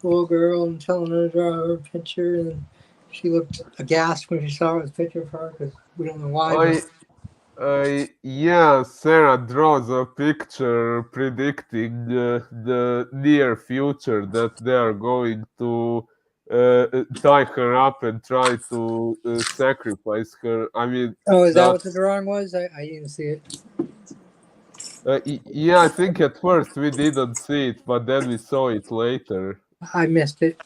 the little girl and telling her to draw her picture, and she looked aghast when she saw his picture of her because we don't know why. But Yeah, Sarah draws a picture predicting the near future that they are going to tie her up and try to sacrifice her. I mean, oh, is that not. what the drawing was? I didn't see it. Yeah, I think at first we didn't see it, but then we saw it later. I missed it.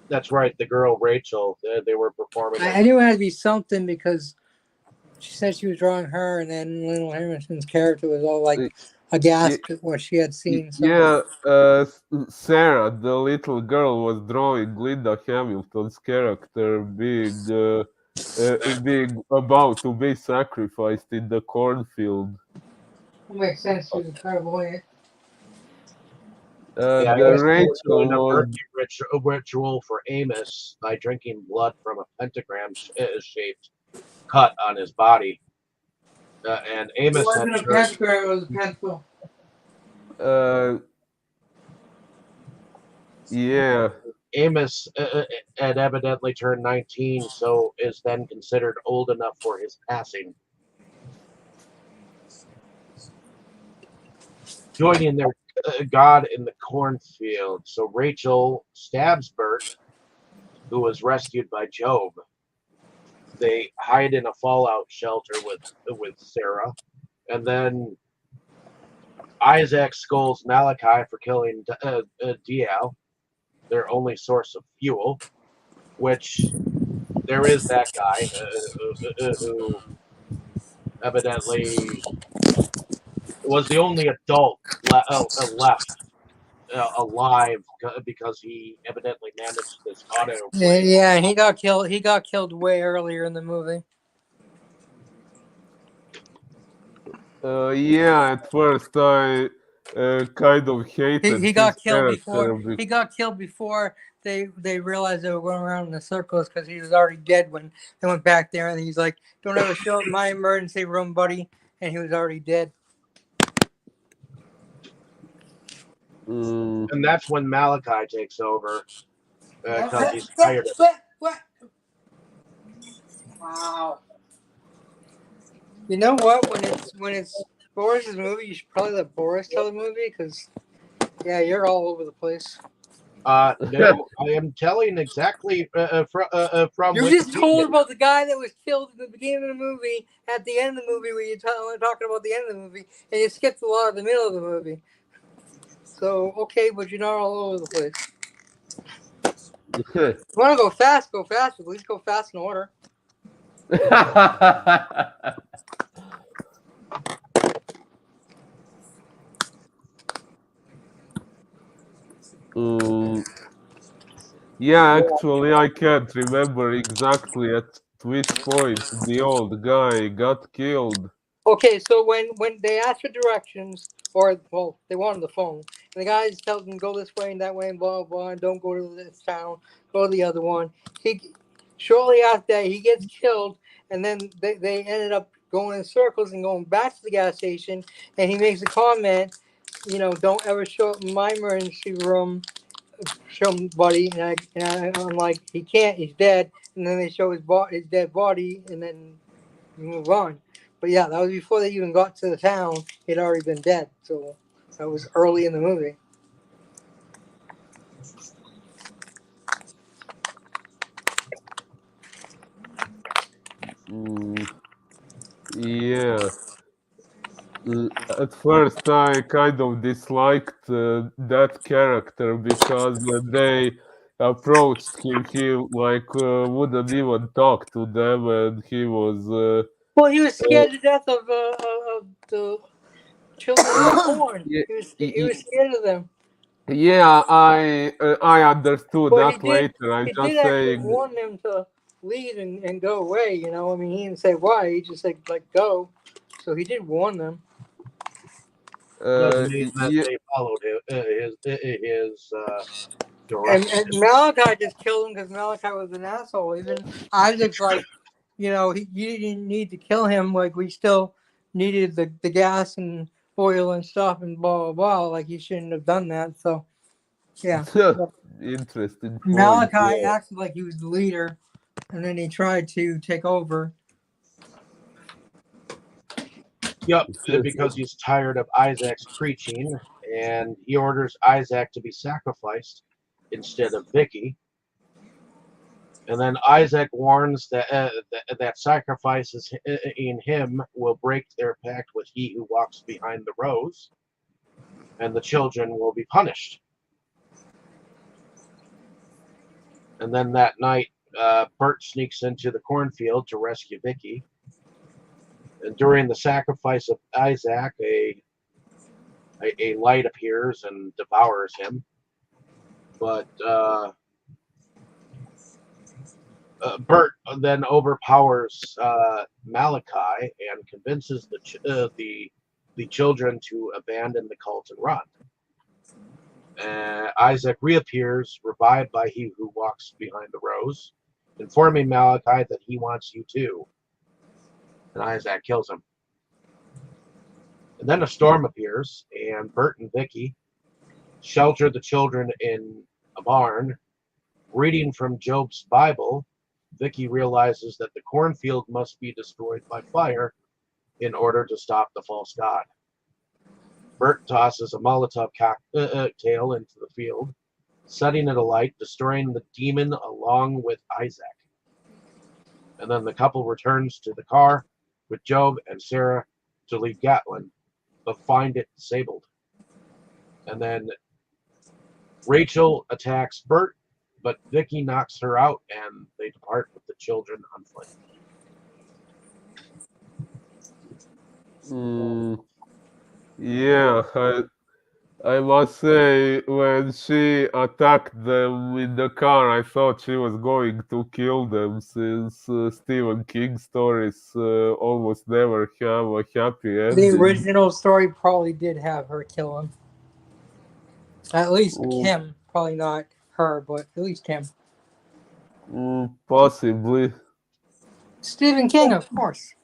that's right. The girl Rachel, they were performing. I knew it had to be something because she said she was drawing her, and then Linda Hamilton's character was all like Uh, aghast at what she had seen. So. Yeah, Sarah, the little girl, was drawing Linda Hamilton's character being about to be sacrificed in the cornfield. It makes sense. She was a clairvoyant. Yeah, I The guess they were Rachel doing a was ritual for Amos by drinking blood from a pentagram shaped cut on his body, and It Amos had wasn't a turned. pentagram, it was a pencil. Yeah. Amos had evidently turned 19, so is then considered old enough for his passing. Joining their God in the cornfield. So Rachel stabs Bert, who was rescued by Job. They hide in a fallout shelter with Sarah, and then Isaac scolds Malachi for killing Dial, their only source of fuel, which there is that guy who evidently was the only adult left alive because he evidently managed this autoplane. Yeah, he got killed. He got killed way earlier in the movie. Yeah, at first I kind of hated He his got killed before. character. He got killed before they realized they were going around in the circles because he was already dead when they went back there. And he's like, "Don't ever show up in my emergency room, buddy." And he was already dead. And that's when Malachi takes over because he's tired of What? Wow. You know what? When it's Boris's movie, you should probably let Boris tell the movie because yeah, you're all over the place. No, I am telling exactly from You just told Wikipedia. about the guy that was killed at the beginning of the movie, at the end of the movie, where you're talking about the end of the movie, and you skipped a lot of the middle of the movie. So okay, but you're not all over the place. If you want to go fast, go fast. At least go fast in order. Mm, yeah, actually, I can't remember exactly at which point the old guy got killed. Okay, so when they ask for directions, or well, they want on the phone, and the guy tells them go this way and that way and blah blah, and don't go to this town, go to the other one. He shortly after that he gets killed, and then they ended up going in circles and going back to the gas station, and he makes a comment, don't ever show up in my emergency room, somebody, I'm like, he can't, he's dead, and then they show his dead body, and then move on. But yeah, that was before they even got to the town. He'd already been dead. So that was early in the movie. Mm, yeah. At first, I kind of disliked that character because when they approached him, he like wouldn't even talk to them, and he was Well, he was uh, scared to death of the children of the corn. yeah, He was scared of them. yeah, I understood But he that did later. I'm he did just actually saying, warn them to leave and go away. I mean, he didn't say why. He just said like go. So he did warn them. Doesn't mean that yeah, they followed his And directions. Malachi just killed him because Malachi was an asshole. Even Isaac's like, you didn't need to kill him. Like, we still needed the gas and oil and stuff and blah, blah, blah. Like, you shouldn't have done that. So, yeah. interesting point. Malachi Yeah. acted like he was the leader, and then he tried to take over. Yep, because he's tired of Isaac's preaching, and he orders Isaac to be sacrificed instead of Vicky. And then Isaac warns that sacrifices in him will break their pact with he who walks behind the rose, and the children will be punished. And then that night, Bert sneaks into the cornfield to rescue Vicky. And during the sacrifice of Isaac, a light appears and devours him. But Bert then overpowers Malachi and convinces the children to abandon the cult and run. Isaac reappears, revived by he who walks behind the rose, informing Malachi that he wants you too. And Isaac kills him. And then a storm appears, and Bert and Vicky shelter the children in a barn. Reading from Job's Bible, Vicky realizes that the cornfield must be destroyed by fire in order to stop the false god. Bert tosses a Molotov cocktail into the field, setting it alight, destroying the demon along with Isaac. And then the couple returns to the car with Job and Sarah to leave Gatlin, but find it disabled. And then Rachel attacks Bert, but Vicky knocks her out, and they depart with the children on foot. Yeah, I must say, when she attacked them in the car, I thought she was going to kill them, since Stephen King stories almost never have a happy The ending. original story probably did have her kill him. At least Mm, him. Probably not her, but at least him. Possibly. Stephen King, of course.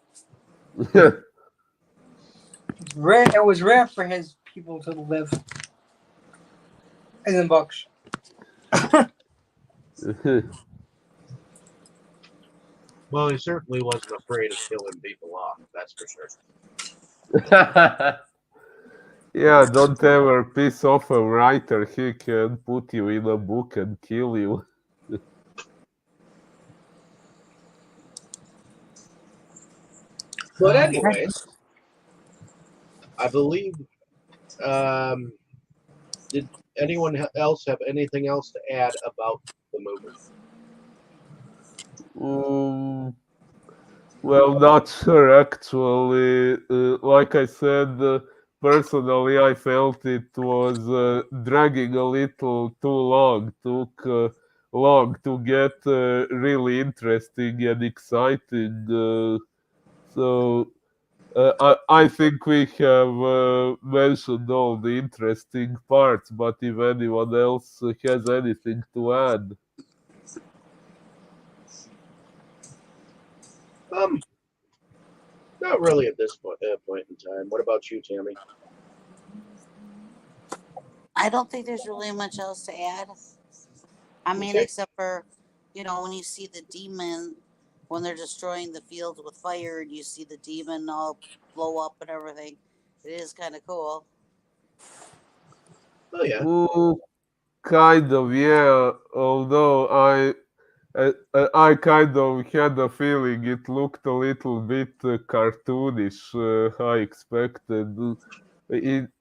It was rare for his people to live in the books. Well, he certainly wasn't afraid of killing people off. That's for sure. Yeah, don't ever piss off a writer. He can put you in a book and kill you. But Okay. anyways, I believe. Did anyone else have anything else to add about the movie? Um, well, not sure actually. Like I said, personally, I felt it was dragging a little too long. Took long to get really interesting and exciting. So I think we have mentioned all the interesting parts, but if anyone else has anything to add. Um, Not really at this point in time. What about you, Tammy? I don't think there's really much else to add. I mean, Okay. except for, when you see the demon, when they're destroying the fields with fire, and you see the demon all blow up and everything, it is kind of cool. Oh yeah. Ooh, kind of, yeah. Although I kind of had a feeling it looked a little bit cartoonish. I expected.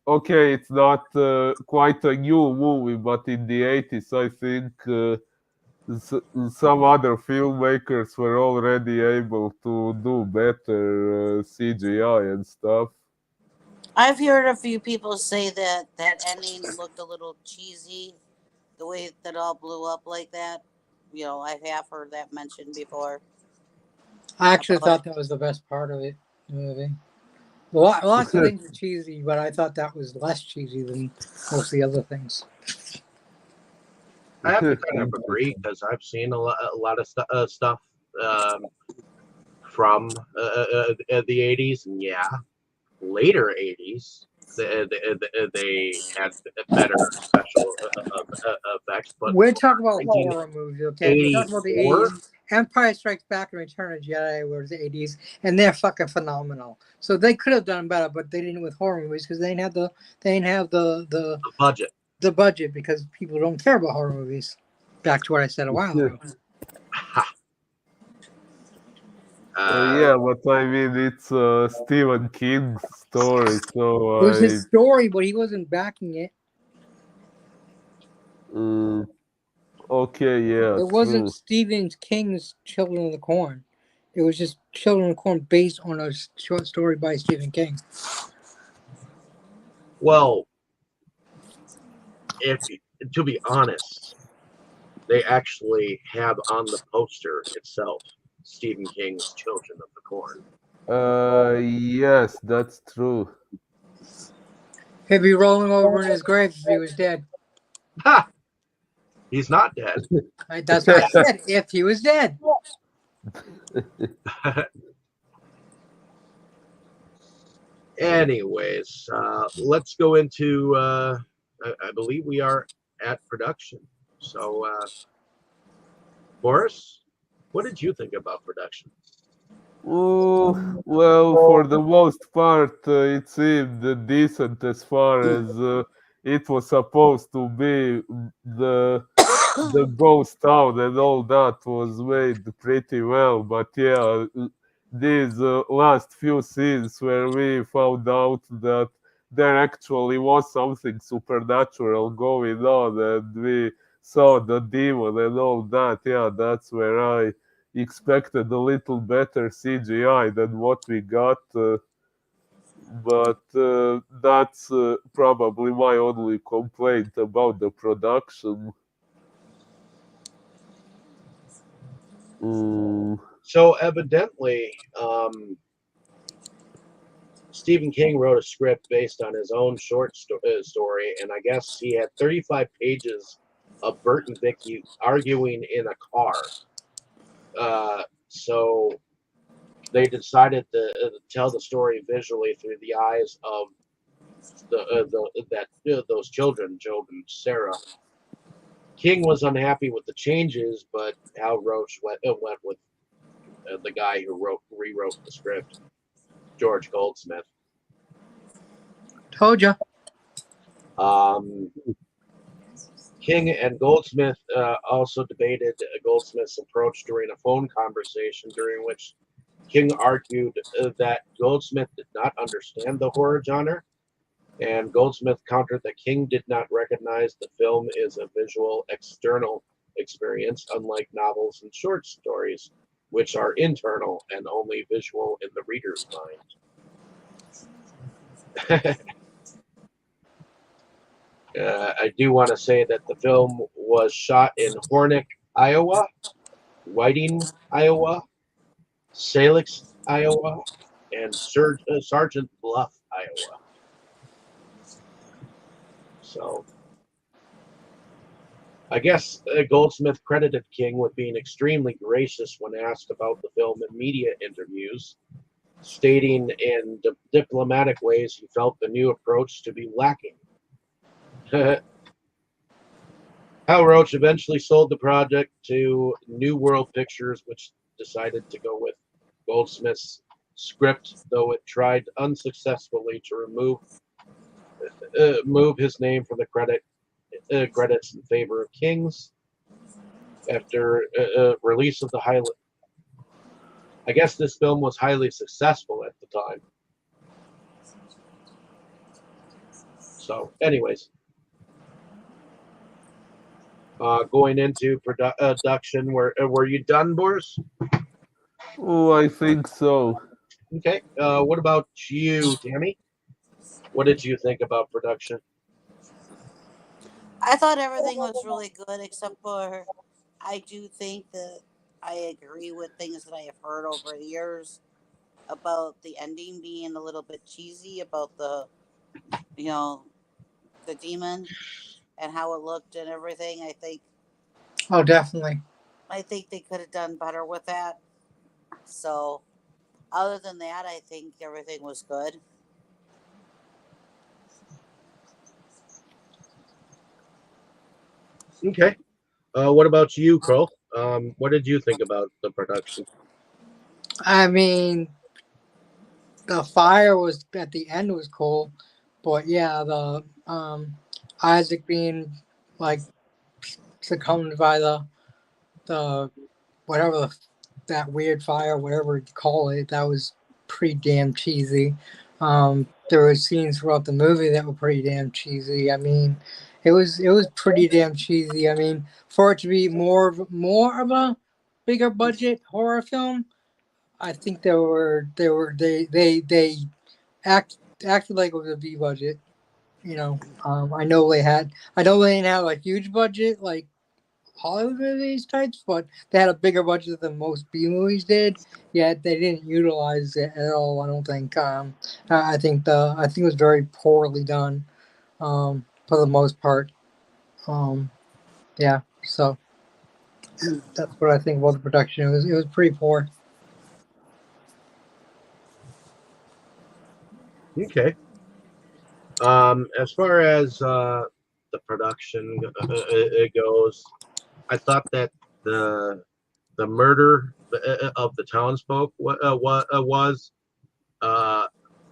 Okay, it's not quite a new movie, but in the 80s, I think s- some other filmmakers were already able to do better CGI and stuff. I've heard a few people say that that ending looked a little cheesy, the way that all blew up like that. I have heard that mentioned before. I actually About thought that was the best part of it. The movie. Lots of things are cheesy, but I thought that was less cheesy than most of the other things. I have to kind of agree because I've seen a lot of stuff um, from the '80s, and yeah, later '80s they had better special effects. But We're talking about horror movies, okay? We're talking about the 1984, 80s. Empire Strikes Back and Return of the Jedi were the 80s, and they're fucking phenomenal. So they could have done better, but they didn't with horror movies because they didn't have the budget. the budget because people don't care about horror movies. Back to what I said a while ago. Ha. Yeah, but I mean, it's Stephen King's story, so It was his story, but he wasn't backing it. uh, okay, yeah, It wasn't true. Stephen King's Children of the Corn. It was just Children of the Corn based on a short story by Stephen King. Well, if to be honest, they actually have on the poster itself Stephen King's Children of the Corn. Yes, that's true. He'd be rolling over in his grave if he was dead. Ha! He's not dead. That's what I said. If he was dead. Anyways, let's go into. I believe we are at production. So, Boris, what did you think about production? Oh, well, for the most part, it seemed decent as far as it was supposed to be. The ghost town and all that was made pretty well, but yeah, these last few scenes where we found out that there actually was something supernatural going on and we saw the demon and all that, yeah, that's where I expected a little better CGI than what we got. But that's probably my only complaint about the production. Mm, So, evidently, Stephen King wrote a script based on his own short story, and I guess he had 35 pages of Bert and Vicky arguing in a car. So they decided to tell the story visually through the eyes of those children, Job and Sarah. King was unhappy with the changes, but Hal Roach went with the guy who rewrote the script, George Goldsmith. Told ya. King and Goldsmith also debated Goldsmith's approach during a phone conversation during which King argued that Goldsmith did not understand the horror genre, and Goldsmith countered that King did not recognize the film as a visual external experience, unlike novels and short stories, which are internal and only visual in the reader's mind. I do want to say that the film was shot in Hornick, Iowa, Whiting, Iowa, Salix, Iowa, and Sergeant Bluff, Iowa. So, I guess Goldsmith credited King with being extremely gracious when asked about the film in media interviews, stating in diplomatic ways he felt the new approach to be lacking. Hal Roach eventually sold the project to New World Pictures, which decided to go with Goldsmith's script, though it tried unsuccessfully to move his name from the credits in favor of King's. After release of I guess this film was highly successful at the time. So, anyways. Going into production, were you done, Boris? Oh, I think so. Okay. What about you, Tammy? What did you think about production? I thought everything was really good, except for I do think that I agree with things that I have heard over the years about the ending being a little bit cheesy, about the the demon and how it looked and everything. Oh, definitely. I think they could have done better with that. So, other than that, I think everything was good. Okay. What about you, Cole? What did you think about the production? I mean, the fire was at the end was cool, but yeah, the Isaac being like succumbed by the whatever that weird fire, whatever you call it, that was pretty damn cheesy. There were scenes throughout the movie that were pretty damn cheesy. I mean, it was pretty damn cheesy. I mean, for it to be more of a bigger budget horror film, I think they acted like it was a B budget. I know they didn't have a huge budget like Hollywood movies types, but they had a bigger budget than most B movies did. Yet they didn't utilize it at all. I don't think. I think it was very poorly done, for the most part. Um, yeah. So that's what I think about the production. It was pretty poor. Okay. As far as the production goes, I thought that the murder of the townsfolk was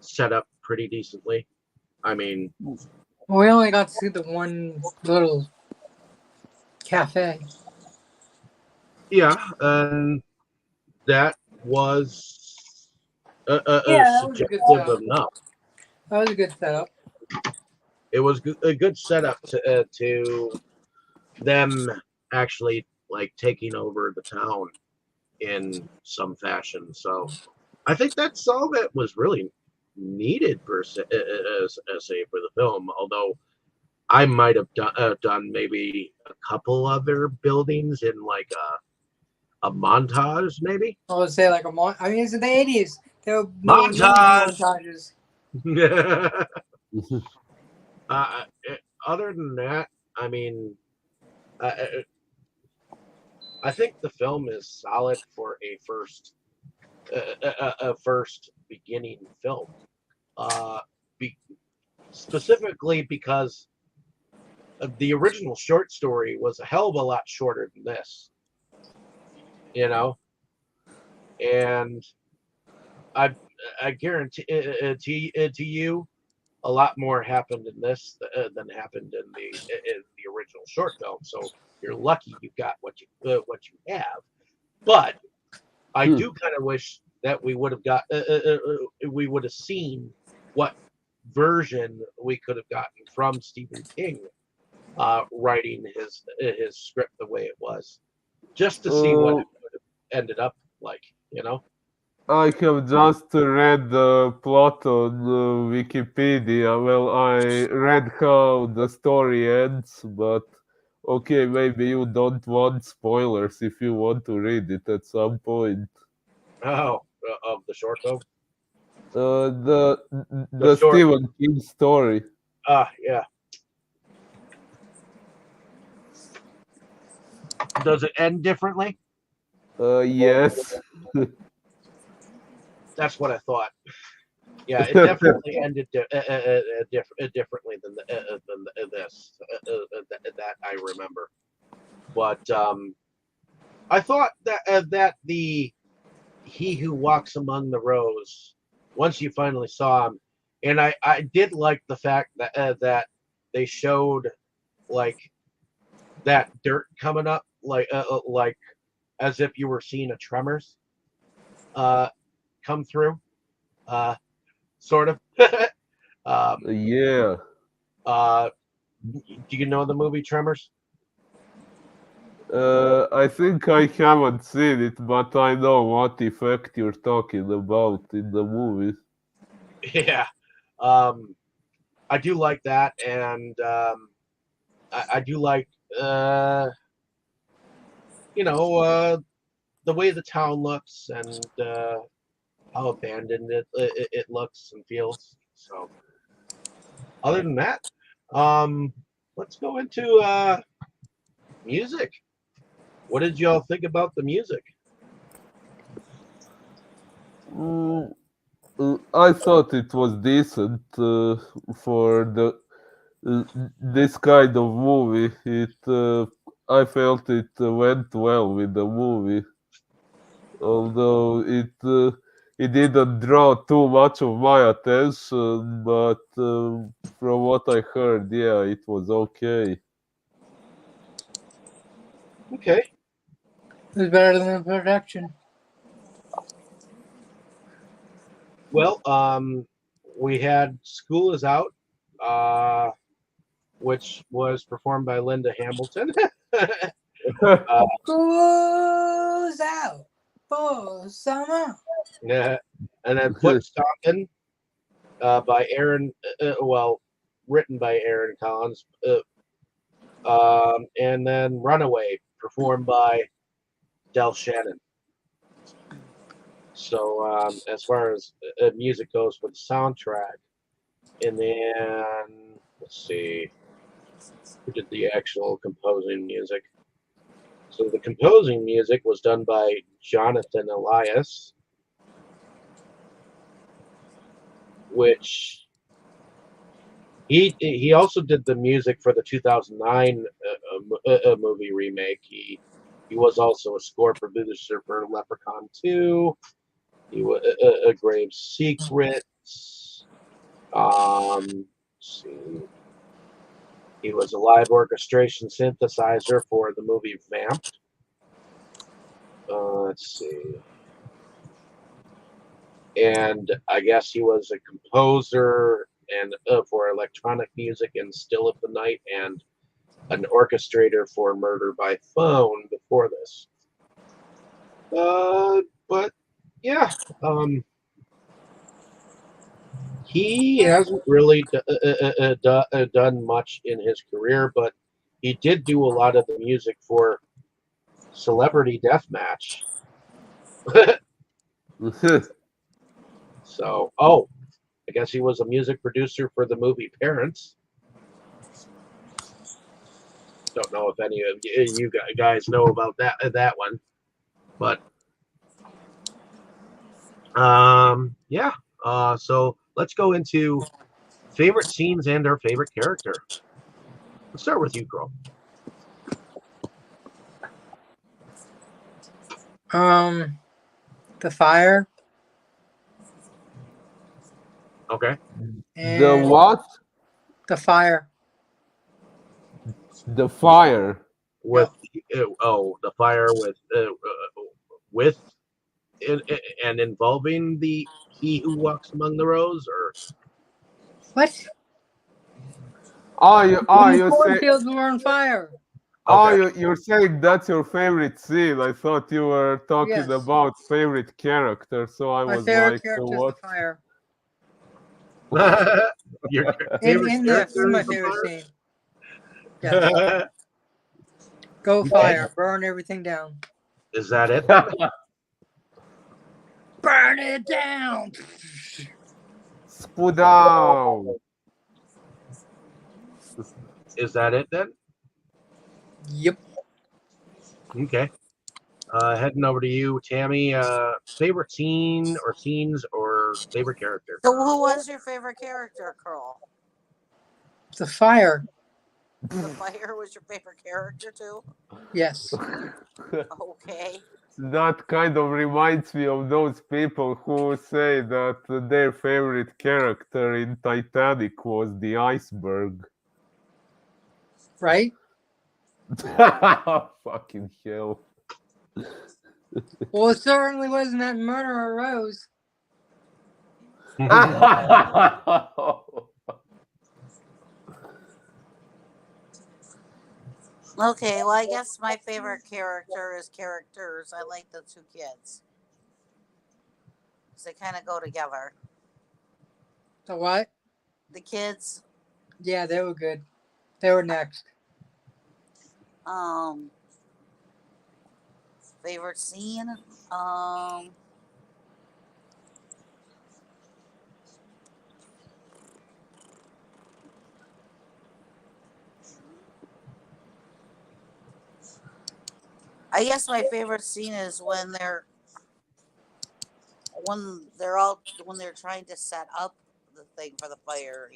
set up pretty decently. I mean, We only got to see the one little cafe. yeah, and that was Yeah, that was a good suggestive setup. enough. That was a good setup. It was a good setup to them actually like taking over the town in some fashion. So I think that's all that was really needed per se, say for the film. Although I might have done maybe a couple other buildings in like a montage, maybe. I would say like I mean, it's in the 80s. There were no Montage. montages. uh, Other than that, I mean, I think the film is solid for a first beginning film. Uh, be, Specifically because the original short story was a hell of a lot shorter than this. You know, and I I guarantee to you, a lot more happened in this than happened in the original short film. So you're lucky you got what you have. But I Hmm. do kind of wish that we would have seen what version we could have gotten from Stephen King writing his script the way it was, just to see what Uh, it would have ended up like. You know? I have just read the plot on Wikipedia. Well, I read how the story ends, but okay, maybe you don't want spoilers if you want to read it at some point. Oh, of the short film. The The short. Stephen King story. Yeah. Does it end differently? Yes. That's what I thought. Yeah, it definitely ended differently than this that I remember. But I thought that the he who walks among the rows, once you finally saw him, and I did like the fact that they showed like that dirt coming up like as if you were seeing a Tremors uh come through, uh sort of. um Yeah. uh do you know the movie Tremors? I think I haven't seen it, but I know what effect you're talking about in the movie. Yeah. um I do like that, and I do like you know the way the town looks, and how abandoned it looks and feels. So other than that, um let's go into music. What did y'all think about the music? Mm, I thought it was decent for the this kind of movie. I felt it went well with the movie, although it didn't draw too much of my attention. But from what I heard, yeah, it was okay. Okay. It was better than the production. Well, we had School is Out, uh, which was performed by Linda Hamilton. Goes out for summer. Yeah, and then Foot Stompin' by Aaron, well, written by Aaron Collins, and then Runaway, performed by Del Shannon. So, as far as music goes for the soundtrack, and then let's see, who did the actual composing music? So the composing music was done by Jonathan Elias, which he also did the music for the 2009 movie remake. He was also a score producer for Leprechaun 2. He was a Grave Secrets. Let's see. He was a live orchestration synthesizer for the movie Vamped. Let's see. And I guess he was a composer and for electronic music in Still of the Night, and an orchestrator for Murder by Phone before this. But yeah, he hasn't really done much in his career, but he did do a lot of the music for Celebrity Deathmatch. So, oh, I guess he was a music producer for the movie Parents. Don't know if any of you guys know about that one, but yeah. So let's go into favorite scenes and our favorite character. Let's start with you, Crow. Um, the fire, Okay. and The what? the fire. The fire. With the fire with and involving the he who walks among the rows, or What? Oh, When the you say cornfields were on fire. okay. you're saying that's your favorite scene. I thought you were talking Yes. about favorite character, so I My was favorite like, character is the what? fire. Your In favorite in this, this is character my is the favorite fire? scene. Yes. Go Okay. fire, burn everything down. Is that it then? Burn it down. Spudow. Is that it then? Yep. Okay. Heading over to you, Tammy. Favorite scene or scenes or favorite character? So, who was your favorite character, Carl? The fire. The fire was your favorite character too. Yes. Okay. That kind of reminds me of those people who say that their favorite character in Titanic was the iceberg. Right? Fucking hell. Well, it certainly wasn't that murderer Rose. Okay. Well, I guess my favorite character is characters. I like the two kids. 'Cause they kind of go together. The what? The kids. Yeah, they were good. They were next. Favorite scene. I guess my favorite scene is when they're trying to set up the thing for the fire,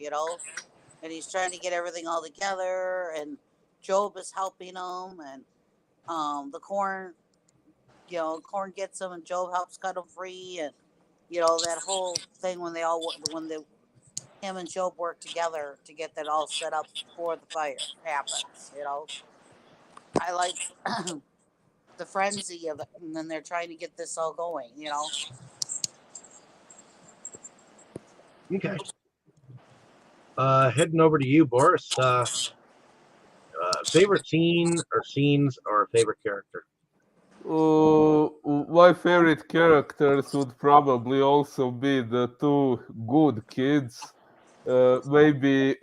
and he's trying to get everything all together, and Job is helping him, and the corn, corn gets him, and Job helps cut him free, and that whole thing when him and Job work together to get that all set up before the fire happens. I like the frenzy of it, and then they're trying to get this all going. Okay. Heading over to you, Boris. Favorite scene or scenes or favorite character? My favorite characters would probably also be the two good kids. Maybe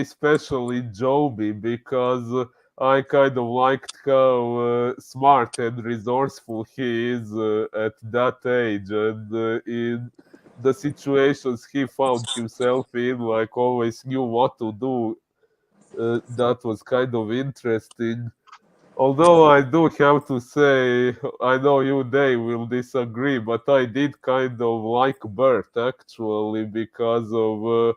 especially Joby, because I kind of liked how smart and resourceful he is at that age, and in the situations he found himself in, like always knew what to do. That was kind of interesting. Although I do have to say, I know you, Dave, will disagree, but I did kind of like Bert actually because of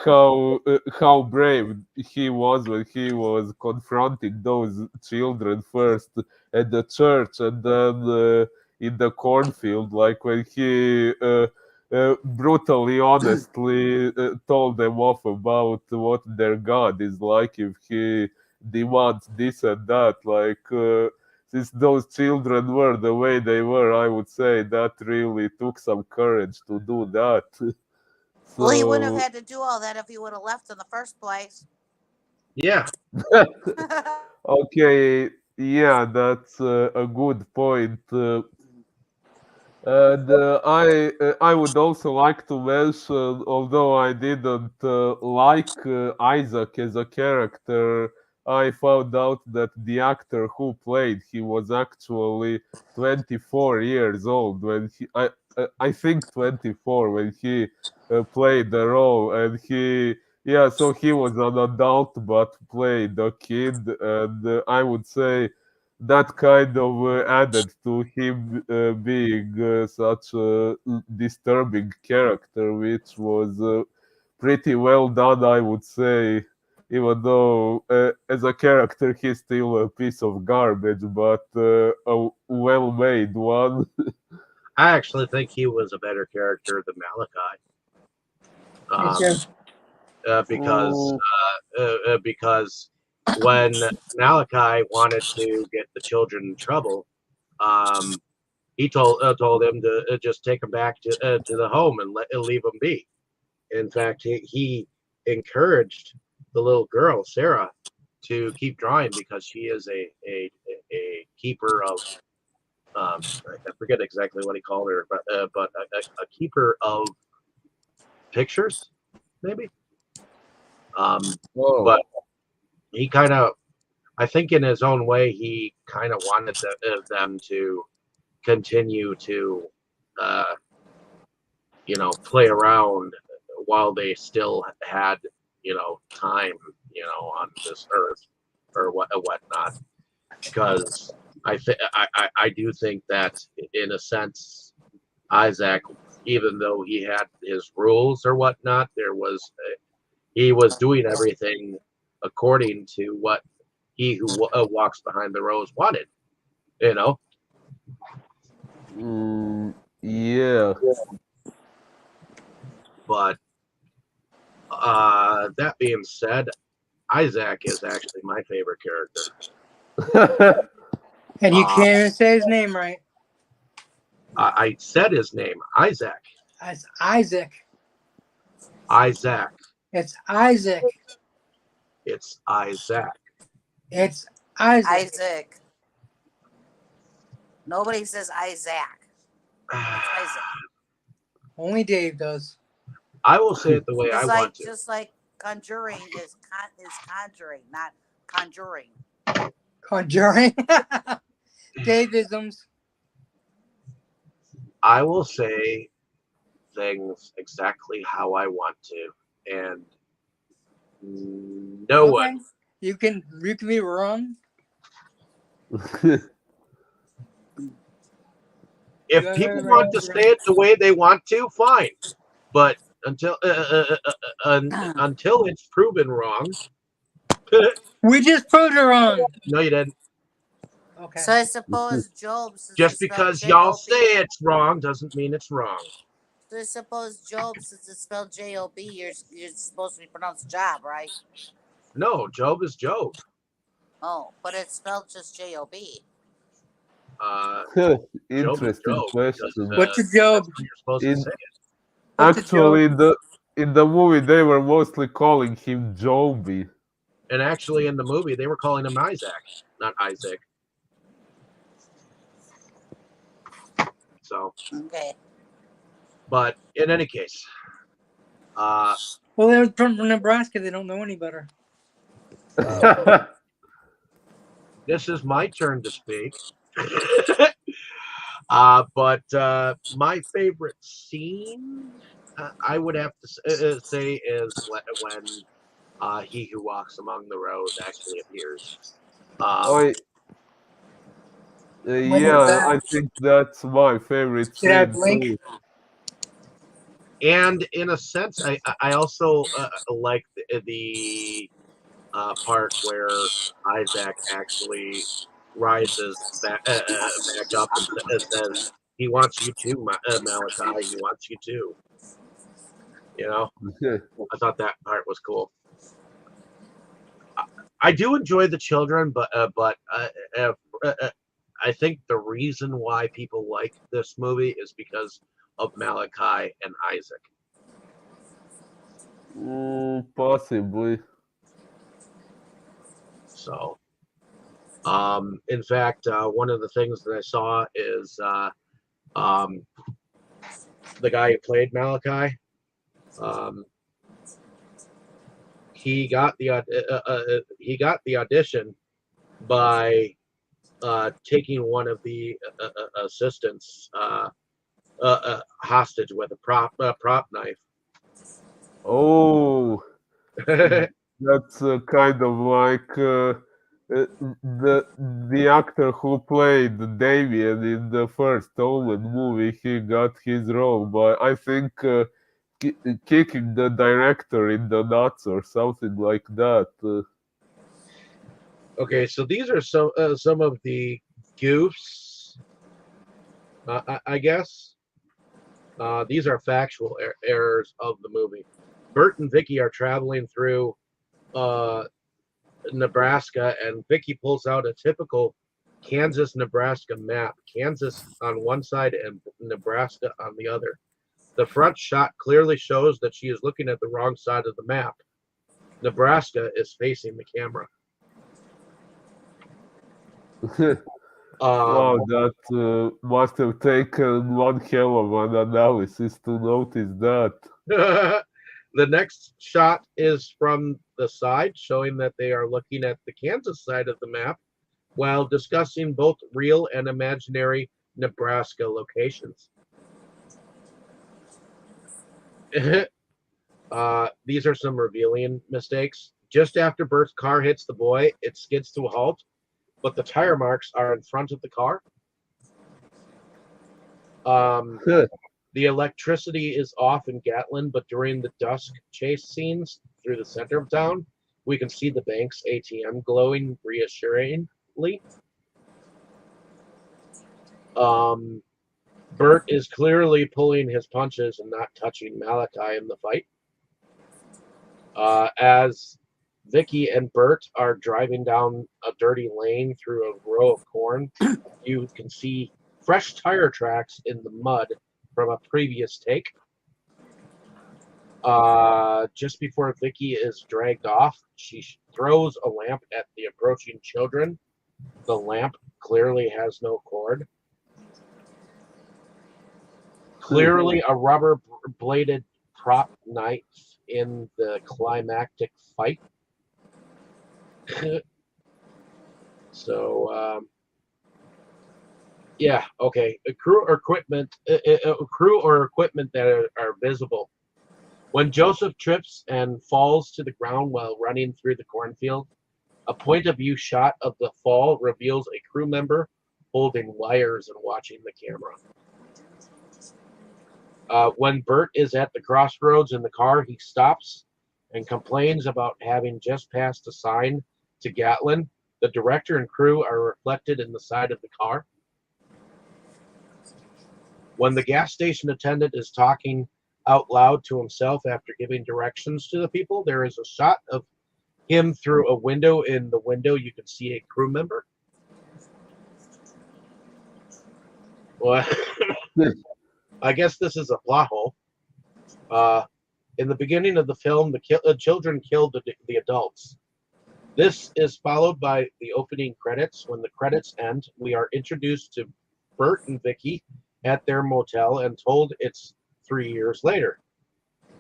how brave he was when he was confronting those children first at the church and then in the cornfield, like when he brutally, honestly told them off about what their God is like if he demands this and that. Like, since those children were the way they were, I would say that really took some courage to do that. Well, he wouldn't have So, had to do all that if he would have left in the first place. Yeah. okay, yeah, that's a good point. And I would also like to mention, although I didn't like Isaac as a character, I found out that the actor who played he was actually 24 years old when I think 24 when he played the role, and so he was an adult but played a kid, and I would say that kind of added to him being such a disturbing character, which was pretty well done, I would say. Even though, as a character, he's still a piece of garbage, but a well-made one. I actually think he was a better character than Malachi. Me too. Because when Malachi wanted to get the children in trouble, he told him to just take them back to the home and leave them be. In fact, he encouraged the little girl Sarah to keep drawing because she is a keeper of I forget exactly what he called her, but a keeper of pictures, maybe. Oh. But he kind of, I think, in his own way, he kind of wanted them to continue to, play around while they still had, time, on this earth or whatnot. Because I do think that in a sense, Isaac, even though he had his rules or whatnot, he was doing everything according to what he who walks behind the rose wanted. You know, Yeah. but that being said, Isaac is actually my favorite character. And you can't even say his name right. I said his name, Isaac. It's Isaac. Isaac. It's Isaac. It's Isaac. It's Isaac. Isaac. Nobody says Isaac. It's Isaac. Only Dave does. I will say it the way I It's want to. just like conjuring is conjuring, not conjuring. Conjuring. Davisms. I will say things exactly how I want to, and no one. You can be wrong. If people want to say it the way they want to, fine. But until it's proven wrong. We just proved it wrong. No, you didn't. Okay. So I suppose Job. Just because y'all say it's wrong doesn't mean it's wrong. So I suppose Job, since it's spelled J-O-B, you're supposed to be pronounced Job, right? No, Job is Job. Oh, but it's spelled just J-O-B. Interesting question. What's a Job? You're supposed to say it. Actually, in the movie, they were mostly calling him Joby. And actually, in the movie, they were calling him Isaac, not Isaac. So. Okay. But in any case. Well, they're from Nebraska. They don't know any better. This is my turn to speak. But my favorite scene, I would have to say, is when he who walks among the road actually appears. I think that's my favorite scene too. And in a sense, I also like the part where Isaac actually rises back up and says, he wants you too, Malachi. He wants you too. I thought that part was cool. I do enjoy the children, but I think the reason why people like this movie is because of Malachi and Isaac. Possibly. So, in fact, one of the things that I saw is the guy who played Malachi. He got the audition by taking one of the assistants hostage with a prop knife. Oh, that's kind of like the actor who played Damien in the first Omen movie. He got his role by, I think, kicking the director in the nuts or something like that. Okay, so these are some of the goofs I guess these are factual errors of the movie. Bert and Vicky are traveling through Nebraska, and Vicky pulls out a typical Kansas-Nebraska map. Kansas on one side and Nebraska on the other. The front shot clearly shows that she is looking at the wrong side of the map. Nebraska is facing the camera. Wow, that must have taken one hell of an analysis to notice that. The next shot is from the side, showing that they are looking at the Kansas side of the map while discussing both real and imaginary Nebraska locations. These are some revealing mistakes. Just after Bert's car hits the boy, it skids to a halt, but the tire marks are in front of the car. The electricity is off in Gatlin, but during the dusk chase scenes through the center of town, we can see the bank's ATM glowing reassuringly. Bert is clearly pulling his punches and not touching Malachi in the fight. As Vicky and Bert are driving down a dirty lane through a row of corn, you can see fresh tire tracks in the mud from a previous take. Just before Vicky is dragged off, she throws a lamp at the approaching children. The lamp clearly has no cord. Clearly a rubber-bladed prop knife in the climactic fight. So, yeah, okay. A crew or equipment that are visible. When Joseph trips and falls to the ground while running through the cornfield, a point of view shot of the fall reveals a crew member holding wires and watching the camera. When Bert is at the crossroads in the car, he stops and complains about having just passed a sign to Gatlin. The director and crew are reflected in the side of the car. When the gas station attendant is talking out loud to himself after giving directions to the people, there is a shot of him through a window. In the window, you can see a crew member. Well, I guess this is a plot hole. In the beginning of the film, the children killed the adults. This is followed by the opening credits. When the credits end, we are introduced to Bert and Vicky at their motel and told it's 3 years later.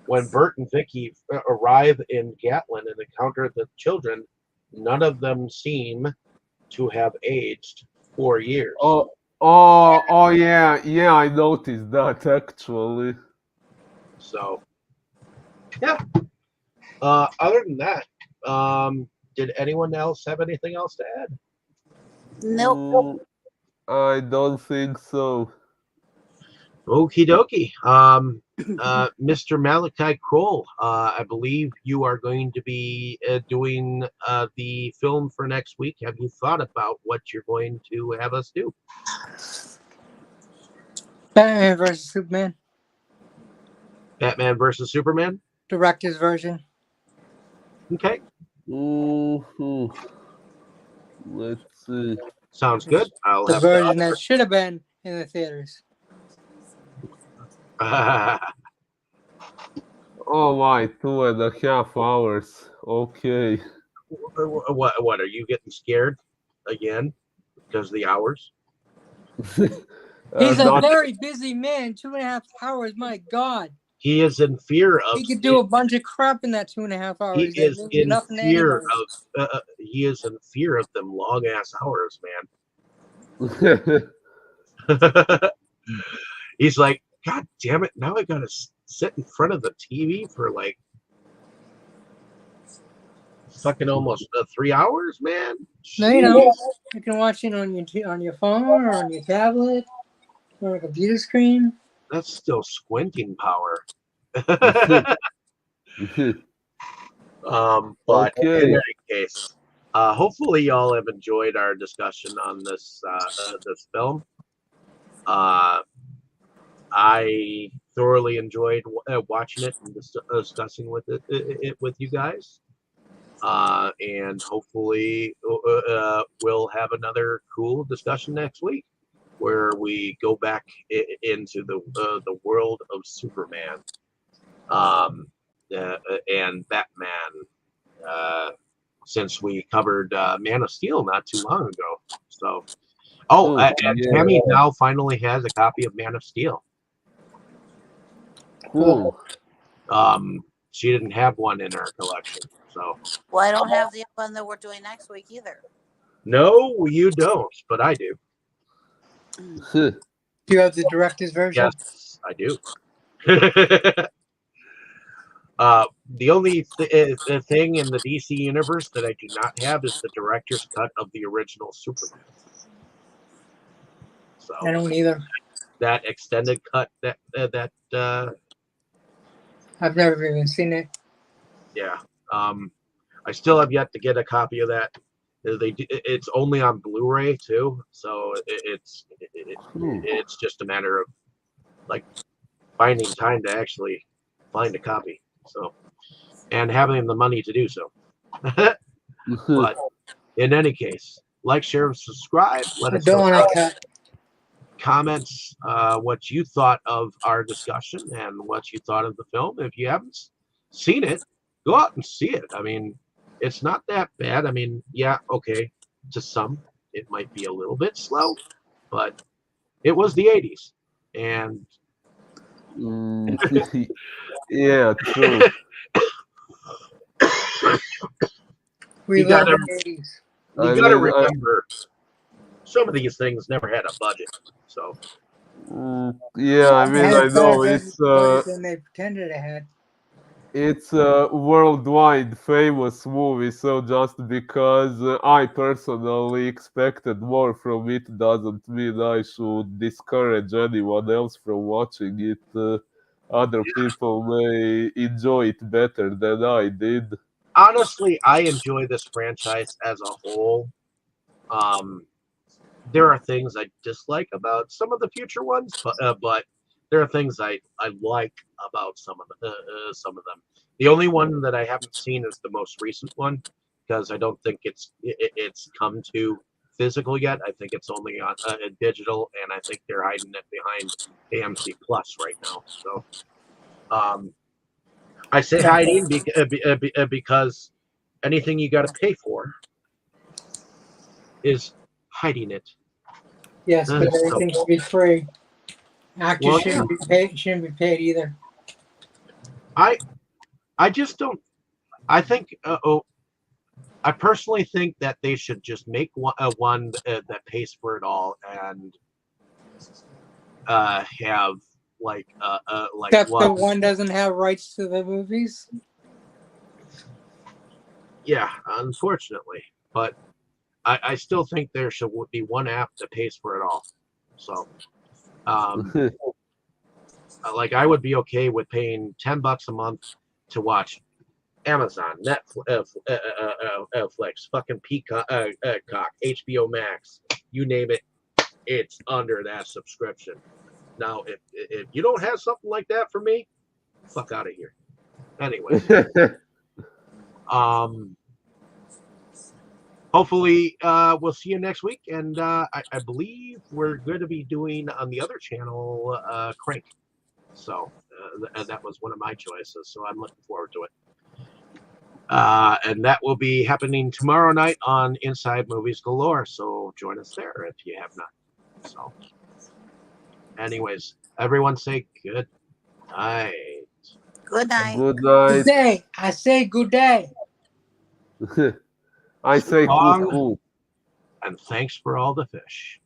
When Bert and Vicky arrive in Gatlin and encounter the children, none of them seem to have aged 4 years. Oh, yeah, I noticed that actually. So, yeah. Other than that, did anyone else have anything else to add? Nope. I don't think so. Okie dokie. Mr. Malachi Kroll, I believe you are going to be doing the film for next week. Have you thought about what you're going to have us do? Batman versus Superman, Batman versus Superman? director's version. Okay. Let's see. Sounds good. I'll The have version that should have been in the theaters. Oh my, 2.5 hours. Okay. What are you getting scared again because of the hours? He's a Not- very busy man. 2.5 hours, my God. He is in fear of. He could do a bunch of crap in that 2.5 hours. He That is means in nothing to fear anybody. of. He is in fear of them long ass hours, man. He's like, God damn it! Now I gotta sit in front of the TV for like fucking almost 3 hours, man. No, you know, you can watch it on your phone or on your tablet or a computer screen. That's still squinting power. But Okay. in any case, hopefully y'all have enjoyed our discussion on this this film. I thoroughly enjoyed watching it and discussing it with you guys. And hopefully we'll have another cool discussion next week where we go back into the world of Superman and Batman, since we covered Man of Steel not too long ago. So, and Tammy now finally has a copy of Man of Steel. Cool. She didn't have one in her collection, so. Well, I don't have the one that we're doing next week either. No, you don't, but I do. Do you have the director's version? Yes, I do. The only thing in the DC universe that I do not have is the director's cut of the original Superman. So I don't either. that extended cut I've never even seen it. yeah. I still have yet to get a copy of that. It's only on Blu-ray too, so it's just a matter of like finding time to actually find a copy. So, and having the money to do so. But in any case, like, share, and subscribe. Let us know comments what you thought of our discussion and what you thought of the film. If you haven't seen it, go out and see it. I mean, it's not that bad. I mean, yeah, okay, to some it might be a little bit slow, but it was the 80s, and yeah, true. We love the 80s. You gotta remember, some of these things never had a budget, so. Yeah, I mean, I know it's than they pretended it had. it's a worldwide famous movie, so just because I personally expected more from it doesn't mean I should discourage anyone else from watching it. Other people may enjoy it better than I did. Honestly, I enjoy this franchise as a whole. There are things I dislike about some of the future ones, but there are things I like about some of them. The only one that I haven't seen is the most recent one, because I don't think it's come to physical yet. I think it's only on digital, and I think they're hiding it behind AMC Plus right now. So I say hiding because anything you got to pay for is hiding it. Yes, but everything should be free. Actors shouldn't be paid either. I just don't. I think. I personally think that they should just make one that pays for it all and have like Except the one doesn't have rights to the movies. Yeah, unfortunately, but I still think there should be one app that pays for it all. So, like, I would be okay with paying $10 a month to watch Amazon, Netflix, fucking Peacock, HBO Max, you name it, it's under that subscription. Now, if you don't have something like that for me, fuck out of here. Anyway, hopefully we'll see you next week, and I believe we're going to be doing on the other channel Crank. So that was one of my choices, so I'm looking forward to it. And that will be happening tomorrow night on Inside Movies Galore, so join us there if you have not. So anyways, everyone say good night. Good night. Good night. Good day. I say good day. I say Long, cool. and thanks for all the fish.